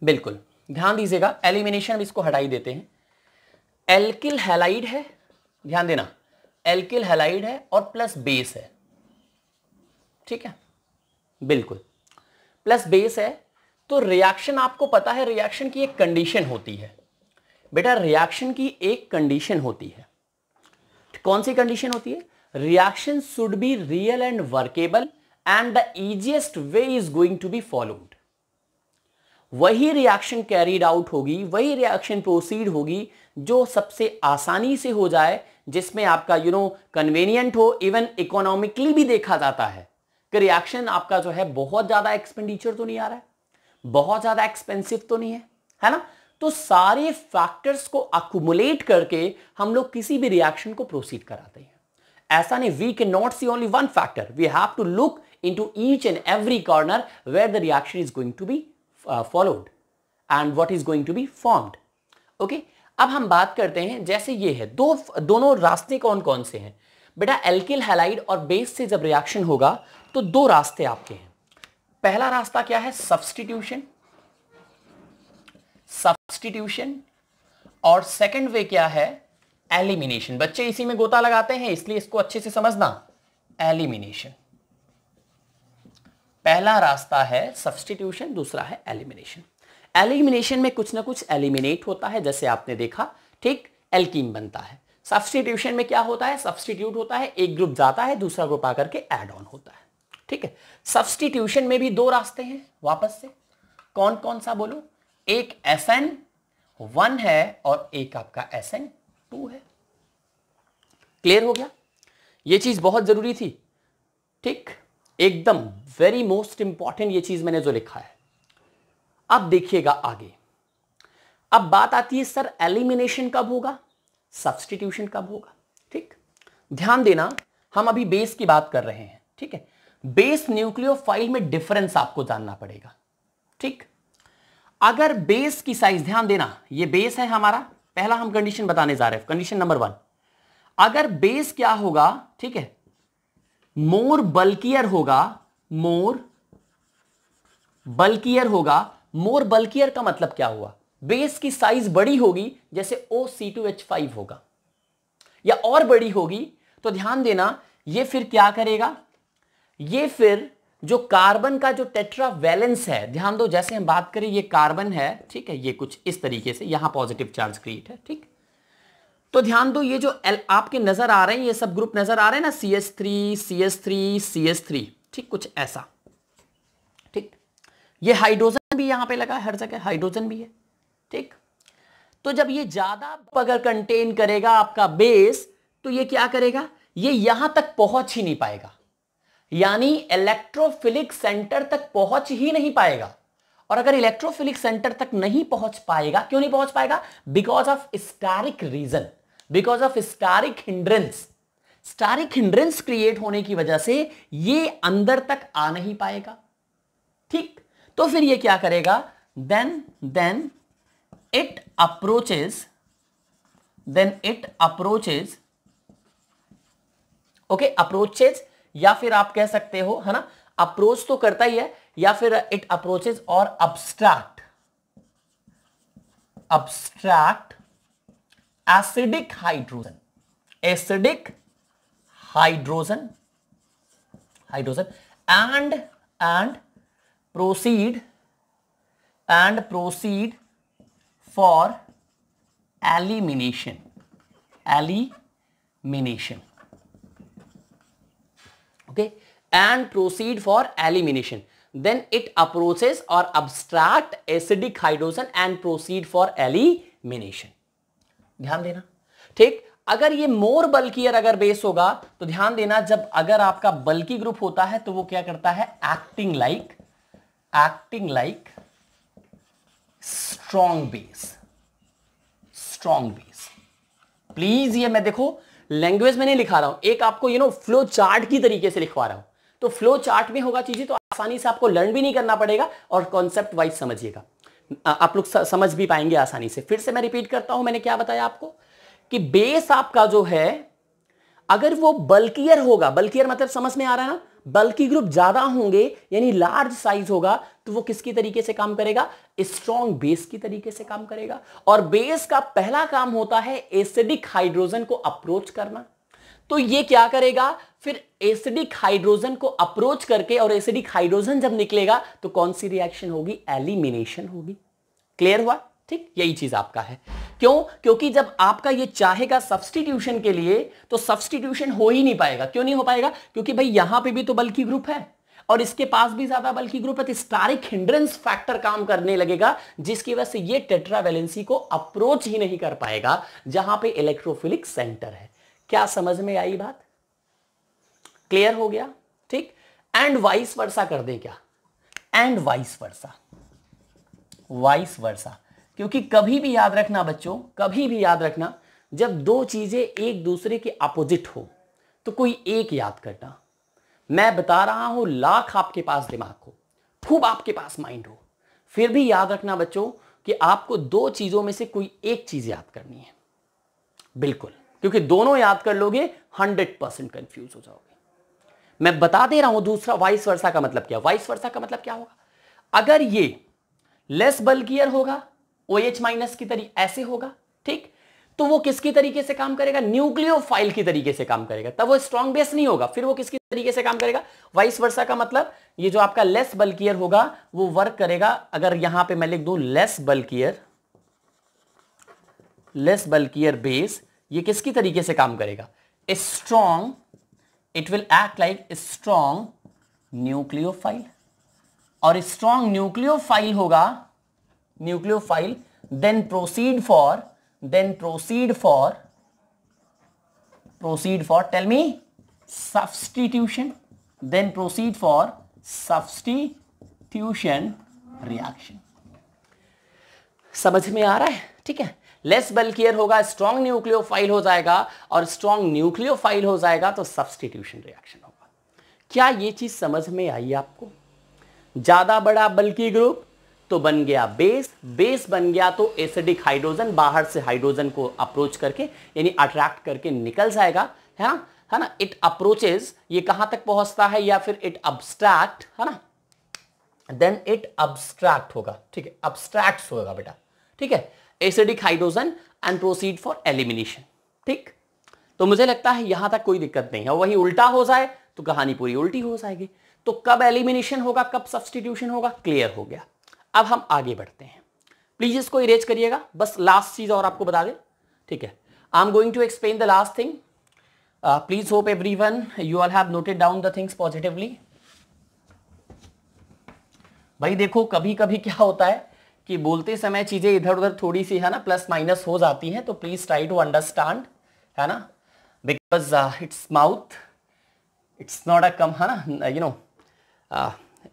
Speaker 1: बिल्कुल ध्यान दीजिएगा, एलिमिनेशन इसको हटा ही देते हैं। एल्किल हैलाइड है, ध्यान देना, एल्किल हैलाइड है और प्लस बेस है, ठीक है, बिल्कुल प्लस बेस है। तो रिएक्शन आपको पता है, रिएक्शन की एक कंडीशन होती है बेटा, रिएक्शन की एक कंडीशन होती है। कौन सी कंडीशन होती है? Reaction should be real and workable and the easiest way is going to be followed. वही रिएक्शन कैरीड आउट होगी, वही रिएक्शन प्रोसीड होगी जो सबसे आसानी से हो जाए, जिसमें आपका कन्वीनियंट हो, इवन इकोनॉमिकली भी देखा जाता है कि रिएक्शन आपका जो है बहुत ज्यादा एक्सपेंडिचर तो नहीं आ रहा है, बहुत ज्यादा एक्सपेंसिव तो नहीं है ना। तो सारे फैक्टर्स को अक्युमुलेट करके हम लोग किसी भी रिएक्शन को प्रोसीड कराते हैं। ऐसा नहीं, we can not see only one factor, we have to look into each and every corner where the reaction is going to be followed and what is going to be formed. Okay, अब हम बात करते हैं, जैसे ये है दोनों रास्ते कौन कौन से हैं बेटा? एल्किल हैलाइड और बेस से जब रिएक्शन होगा तो दो रास्ते आपके हैं। पहला रास्ता क्या है? सब्स्टिट्यूशन, और सेकंड वे क्या है? एलिमिनेशन। बच्चे इसी में गोता लगाते हैं, इसलिए इसको अच्छे से समझना। एलिमिनेशन, पहला रास्ता है सब्स्टिट्यूशन, दूसरा है एलिमिनेशन। एलिमिनेशन में कुछ ना कुछ एलिमिनेट होता है, जैसे आपने देखा, ठीक, एल्कीन बनता है। सब्स्टिट्यूशन में क्या होता है? सब्स्टिट्यूट होता है, एक ग्रुप जाता है, दूसरा ग्रुप आकर के ऐड ऑन होता है। ठीक है, सब्स्टिट्यूशन में भी दो रास्ते हैं वापस से। कौन कौन सा बोलो? एक SN1 है और एक आपका SN2 है। क्लियर हो गया? ये चीज बहुत जरूरी थी, ठीक, एकदम वेरी मोस्ट इंपॉर्टेंट ये चीज मैंने जो लिखा है। अब देखिएगा आगे, अब बात आती है सर एलिमिनेशन कब होगा, सब्स्टिट्यूशन कब होगा। ठीक, ध्यान देना, हम अभी बेस की बात कर रहे हैं। ठीक है, बेस न्यूक्लियोफाइल में डिफरेंस आपको जानना पड़ेगा। ठीक, अगर बेस की साइज, ध्यान देना, ये बेस है हमारा, पहला हम कंडीशन बताने जा रहे हैं, कंडीशन नंबर 1। अगर बेस क्या होगा, ठीक है, मोर बल्कियर होगा, मोर बल्कियर का मतलब क्या हुआ? बेस की साइज बड़ी होगी, जैसे OC2H5 होगा, या और बड़ी होगी, तो ध्यान देना ये फिर क्या करेगा, ये फिर जो कार्बन का जो टेट्रा वैलेंस है, ध्यान दो, जैसे हम बात करें ये कार्बन है, ठीक है, ये कुछ इस तरीके से यहां पॉजिटिव चार्ज क्रिएट है। ठीक, तो ध्यान दो, ये जो आपके नजर आ रहे हैं, ये सब ग्रुप नजर आ रहे हैं ना, CH3 CH3 CH3, ठीक, कुछ ऐसा। ठीक, ये हाइड्रोजन भी यहां पे लगा है, हर जगह हाइड्रोजन भी है। ठीक, तो जब ये ज्यादा अगर कंटेन करेगा आपका बेस, तो ये क्या करेगा, ये यहां तक पहुंच ही नहीं पाएगा, यानी इलेक्ट्रोफिलिक सेंटर तक पहुंच ही नहीं पाएगा। और अगर इलेक्ट्रोफिलिक सेंटर तक नहीं पहुंच पाएगा, क्यों नहीं पहुंच पाएगा? Because of steric reason, because of steric hindrance. Steric hindrance create होने की वजह से ये अंदर तक आ नहीं पाएगा। ठीक, तो फिर ये क्या करेगा, then it approaches, okay, approaches, या फिर आप कह सकते हो, है ना, अप्रोच तो करता ही है, या फिर इट अप्रोचेज और abstract acidic hydrogen and proceed for elimination. Okay, and proceed for elimination. Then it approaches or abstract acidic hydrogen and proceed for elimination. ध्यान देना। ठीक, अगर ये मोर बल्कियर अगर बेस होगा, तो ध्यान देना, जब अगर आपका बल्की ग्रुप होता है तो वो क्या करता है, acting like strong base. Please ये मैं देखो लैंग्वेज में नहीं लिखा रहा हूं, एक आपको फ्लो चार्ट की तरीके से लिखवा रहा हूं, तो फ्लो चार्ट में होगा चीजें, तो आसानी से आपको लर्न भी नहीं करना पड़ेगा और कॉन्सेप्ट वाइज समझिएगा, आप लोग समझ भी पाएंगे आसानी से। फिर से मैं रिपीट करता हूं, मैंने क्या बताया आपको कि बेस आपका जो है, अगर वो बल्कियर होगा, बल्कियर मतलब समझ में आ रहा है ना, बल्कि ग्रुप ज्यादा होंगे यानी लार्ज साइज होगा, तो वो किसकी तरीके से काम करेगा, स्ट्रॉन्ग बेस की तरीके से काम करेगा। और बेस का पहला काम होता है एसिडिक हाइड्रोजन को अप्रोच करना। तो ये क्या करेगा, फिर एसिडिक हाइड्रोजन को अप्रोच करके, और एसिडिक हाइड्रोजन जब निकलेगा तो कौन सी रिएक्शन होगी? एलिमिनेशन होगी। क्लियर हुआ? ठीक, यही चीज आपका है। क्यों? क्योंकि जब आपका ये चाहेगा सब्स्टिट्यूशन के लिए तो सब्स्टिट्यूशन हो ही नहीं पाएगा। क्यों नहीं हो पाएगा? क्योंकि भाई यहां पे भी तो बल्कि ग्रुप है और इसके पास भी ज्यादा बल्कि ग्रुप है, तो स्टारिक हिंड्रेंस फैक्टर काम करने लगेगा, जिसकी वजह से ये टेट्रावैलेंसी को अप्रोच ही नहीं कर पाएगा जहां पे इलेक्ट्रोफिलिक सेंटर है। क्या समझ में आई बात? क्लियर हो गया? ठीक। एंड वाइस वर्सा कर दें क्या? And vice versa, vice versa. क्योंकि कभी भी याद रखना बच्चों, कभी भी याद रखना, जब दो चीजें एक दूसरे के अपोजिट हो तो कोई एक याद करना। मैं बता रहा हूं, लाख आपके पास दिमाग हो, खूब आपके पास माइंड हो, फिर भी याद रखना बच्चों कि आपको दो चीजों में से कोई एक चीज याद करनी है। बिल्कुल, क्योंकि दोनों याद कर लोगे 100% कंफ्यूज हो जाओगे। मैं बता दे रहा हूं दूसरा वाइस वर्सा का मतलब क्या। वाइस वर्सा का मतलब क्या होगा? अगर ये लेस बल्कियर होगा, OH माइनस की तरीके ऐसे होगा, ठीक, तो वो किसकी तरीके से काम करेगा? न्यूक्लियोफाइल की तरीके से काम करेगा, तब वो स्ट्रॉन्ग बेस नहीं होगा। फिर वो किसकी तरीके से काम करेगा? वाइस वर्सा का मतलब ये जो आपका लेस बल्कियर होगा वो वर्क करेगा, अगर यहां पे मैं लिख दूं लेस बल्कियर बेस, ये किसकी तरीके से काम करेगा? Strong, it will act like strong nucleophile, और स्ट्रॉन्ग न्यूक्लियोफाइल होगा, nucleophile, then proceed for tell me substitution, then proceed for substitution reaction। समझ में आ रहा है? ठीक है, लेस बल्कियर होगा, स्ट्रॉन्ग न्यूक्लियोफाइल हो जाएगा, और स्ट्रॉन्ग न्यूक्लियोफाइल हो जाएगा तो सब्स्टिट्यूशन रिएक्शन होगा। क्या ये चीज समझ में आई आपको? ज्यादा बड़ा बल्कि ग्रुप तो बन गया बेस, बेस बन गया तो एसिडिक हाइड्रोजन बाहर से हाइड्रोजन को अप्रोच करके यानी अट्रैक्ट करके निकल जाएगा, है ना। इट अप्रोचेस, ये कहां तक पहुंचता है, या फिर इट अब्स्ट्रैक्ट, है ना, देन इट अब्स्ट्रैक्ट होगा, ठीक है, अब्स्ट्रैक्ट होगा बेटा, ठीक है, acidic hydrogen and proceed for elimination. ठीक, तो मुझे लगता है यहां तक कोई दिक्कत नहीं है। वही उल्टा हो जाए तो कहानी पूरी उल्टी हो जाएगी। तो कब एलिमिनेशन होगा, कब सब्स्टिट्यूशन होगा, क्लियर हो गया। अब हम आगे बढ़ते हैं, प्लीज इसको इरेज करिएगा, बस लास्ट चीज और आपको बता दे, ठीक है। I am going to explain the last thing, please hope everyone you all have noted down the things positively. भाई देखो, कभी कभी क्या होता है कि बोलते समय चीजें इधर उधर थोड़ी सी, है ना, प्लस माइनस हो जाती हैं, तो प्लीज ट्राई टू अंडरस्टैंड, है ना, because it's mouth, it's not a come, है ना, you know,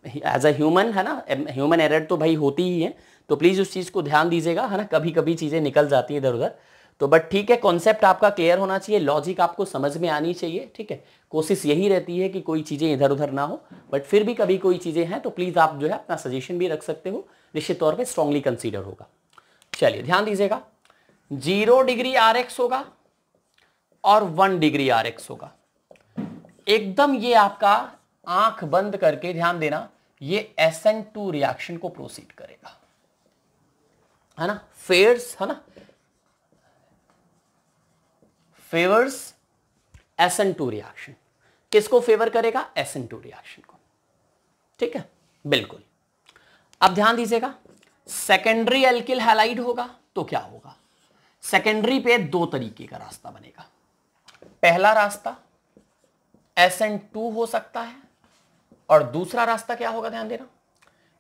Speaker 1: as a human, है ना, ह्यूमन एरर तो भाई होती ही है, तो प्लीज उस चीज को ध्यान दीजिएगा, है ना, कभी कभी चीजें निकल जाती हैं इधर उधर, तो बट ठीक है, कॉन्सेप्ट आपका क्लियर होना चाहिए, लॉजिक आपको समझ में आनी चाहिए, ठीक है। कोशिश यही रहती है कि कोई चीजें इधर उधर ना हो, बट फिर भी कभी कोई चीजें हैं तो प्लीज आप जो है अपना सजेशन भी रख सकते हो, निश्चित तौर पे स्ट्रांगली कंसीडर होगा। चलिए ध्यान दीजिएगा, 0 डिग्री RX होगा और 1 डिग्री RX होगा, एकदम ये आपका आंख बंद करके ध्यान देना, ये SN2 रिएक्शन को प्रोसीड करेगा, है ना, फेयर्स, है ना, फेवर्स SN2 रिएक्शन। किसको फेवर करेगा? SN2 रिएक्शन को, ठीक है, बिल्कुल। अब ध्यान दीजिएगा, सेकेंडरी एल्किल हैलाइड होगा तो क्या होगा? सेकेंडरी पे 2 तरीके का रास्ता बनेगा। पहला रास्ता SN2 हो सकता है, और दूसरा रास्ता क्या होगा? ध्यान देना,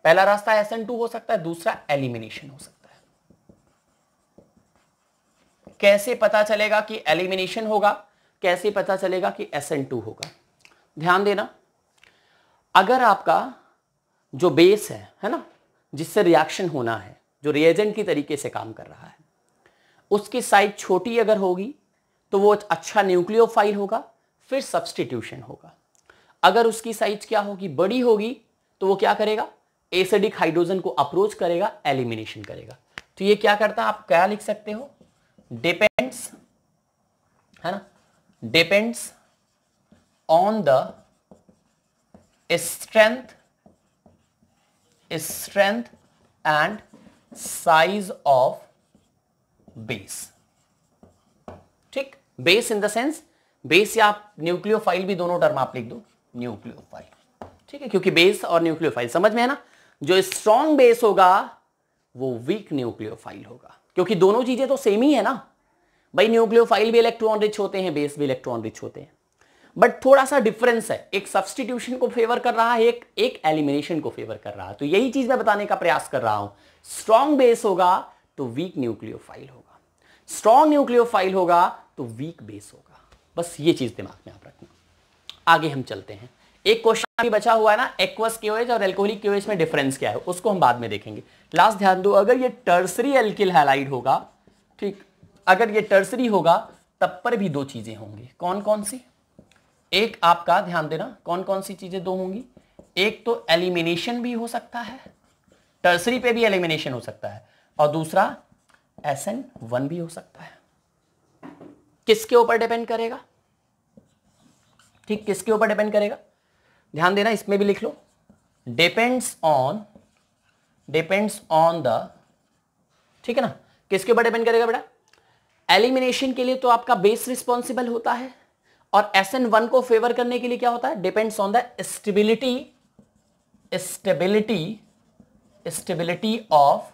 Speaker 1: पहला रास्ता SN2 हो सकता है, दूसरा एलिमिनेशन हो सकता है। कैसे पता चलेगा कि एलिमिनेशन होगा, कैसे पता चलेगा कि SN2 होगा? ध्यान देना, अगर आपका जो बेस है ना, जिससे रिएक्शन होना है, जो रिएजेंट की तरीके से काम कर रहा है, उसकी साइज छोटी अगर होगी तो वो अच्छा न्यूक्लियोफाइल होगा, फिर सब्स्टिट्यूशन होगा। अगर उसकी साइज क्या होगी? बड़ी होगी, तो वो क्या करेगा? एसिडिक हाइड्रोजन को अप्रोच करेगा, एलिमिनेशन करेगा। तो ये क्या करता है? आप क्या लिख सकते हो? डिपेंड्स, है ना, depends on the strength and size of base. ठीक, base in the sense base या न्यूक्लियोफाइल भी दोनों टर्म आप लिख दो, न्यूक्लियोफाइल, ठीक है, क्योंकि बेस और न्यूक्लियोफाइल समझ में है ना। जो स्ट्रॉन्ग बेस होगा वो वीक न्यूक्लियोफाइल होगा, क्योंकि दोनों चीजें तो सेम ही है ना भाई। न्यूक्लियोफाइल भी इलेक्ट्रॉन रिच होते हैं, बेस भी इलेक्ट्रॉन रिच होते हैं, बट थोड़ा सा डिफरेंस है, एक सब्स्टिट्यूशन को फेवर कर रहा है, एक एलिमिनेशन को फेवर कर रहा है। तो यही चीज मैं बताने का प्रयास कर रहा हूं। स्ट्रॉन्ग बेस होगा तो वीक न्यूक्लियोफाइल होगा, स्ट्रॉन्ग न्यूक्लियोफाइल होगा तो वीक बेस होगा। बस ये चीज दिमाग में आप रखना। आगे हम चलते हैं। एक क्वेश्चन अभी बचा हुआ है ना, एक्वस केओएच और एल्कोहलिक केओएच में डिफरेंस क्या है, उसको हम बाद में देखेंगे। लास्ट ध्यान दो, अगर ये टर्सरी एल्किल हैलाइड होगा, ठीक, अगर ये टर्सरी होगा तब पर भी दो चीजें होंगी। कौन कौन सी? एक आपका ध्यान देना, कौन कौन सी चीजें दो होंगी। एक तो एलिमिनेशन भी हो सकता है, टर्सरी पे भी एलिमिनेशन हो सकता है, और दूसरा SN1 भी हो सकता है। किसके ऊपर डिपेंड करेगा? ठीक, किसके ऊपर डिपेंड करेगा? ध्यान देना, इसमें भी लिख लो, डिपेंड्स ऑन द, ठीक है ना। किसके ऊपर डिपेंड करेगा बेटा? एलिमिनेशन के लिए तो आपका बेस रिस्पॉन्सिबल होता है, और SN1 को फेवर करने के लिए क्या होता है? Depends on the stability of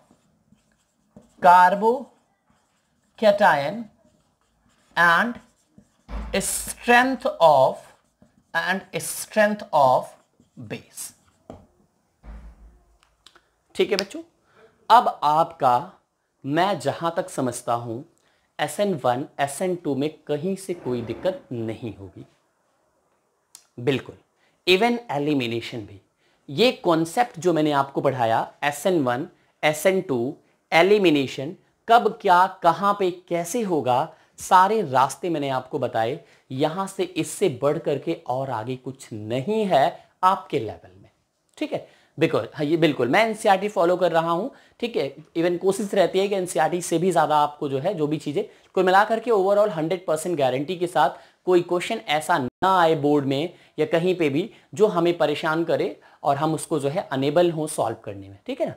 Speaker 1: carbocation and strength of base। ठीक है बच्चों, अब आपका, मैं जहां तक समझता हूं SN1 SN2 में कहीं से कोई दिक्कत नहीं होगी, बिल्कुल। इवन एलिमिनेशन भी, ये कॉन्सेप्ट जो मैंने आपको पढ़ाया SN1 SN2 एलिमिनेशन, कब क्या कहां पे कैसे होगा, सारे रास्ते मैंने आपको बताए। यहां से इससे बढ़ करके और आगे कुछ नहीं है आपके लेवल में, ठीक है। बिकॉज हाँ, ये बिल्कुल मैं एनसीईआरटी फॉलो कर रहा हूं, ठीक है। इवन कोशिश रहती है कि एनसीईआरटी से भी ज्यादा आपको जो है, जो भी चीजें कोई मिला करके ओवरऑल 100% गारंटी के साथ कोई क्वेश्चन ऐसा ना आए बोर्ड में या कहीं पे भी जो हमें परेशान करे और हम उसको जो है अनेबल हो सॉल्व करने में, ठीक है ना।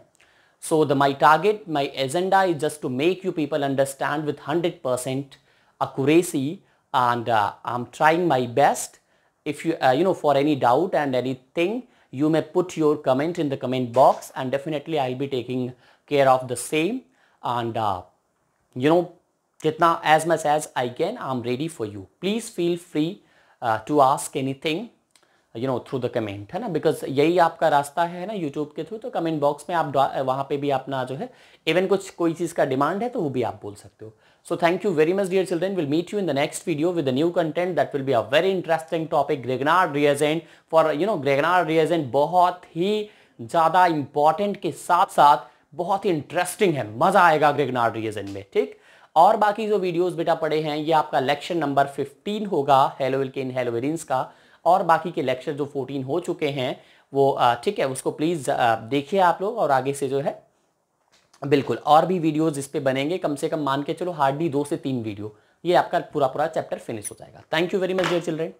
Speaker 1: So my target, my agenda is just to make you people understand with 100% accuracy, and I'm trying my best. If you for any doubt and anything, you may put your comment in the comment box, and definitely I'll be taking care of the same. And jitna as much as I can, I'm ready for you. Please feel free to ask anything through the comment, है ना, बिकॉज यही आपका रास्ता है ना यूट्यूब के थ्रू। तो कमेंट बॉक्स में आप वहां पे भी अपना जो है, इवन कुछ कोई चीज का डिमांड है तो वो भी आप बोल सकते हो। So thank you very much dear children, will meet you in the next video with the new content that will be a very interesting topic, Grignard reagent. For Grignard reagent बहुत ही ज्यादा इंपॉर्टेंट के साथ साथ बहुत ही इंटरेस्टिंग है, मजा आएगा ग्रेगनार्ड रिएजेंट में, ठीक। और बाकी जो वीडियोज बेटा पड़े हैं, ये आपका लेक्चर नंबर 15 होगा हेलोविल्किन हेलोवेरिन्स का, और बाकी के लेक्चर जो 14 हो चुके हैं वो ठीक है, उसको प्लीज़ देखिए आप लोग। और आगे से जो है बिल्कुल और भी वीडियोस इस पे बनेंगे, कम से कम मान के चलो हार्डली 2 से 3 वीडियो, ये आपका पूरा चैप्टर फिनिश हो जाएगा। Thank you very much dear children.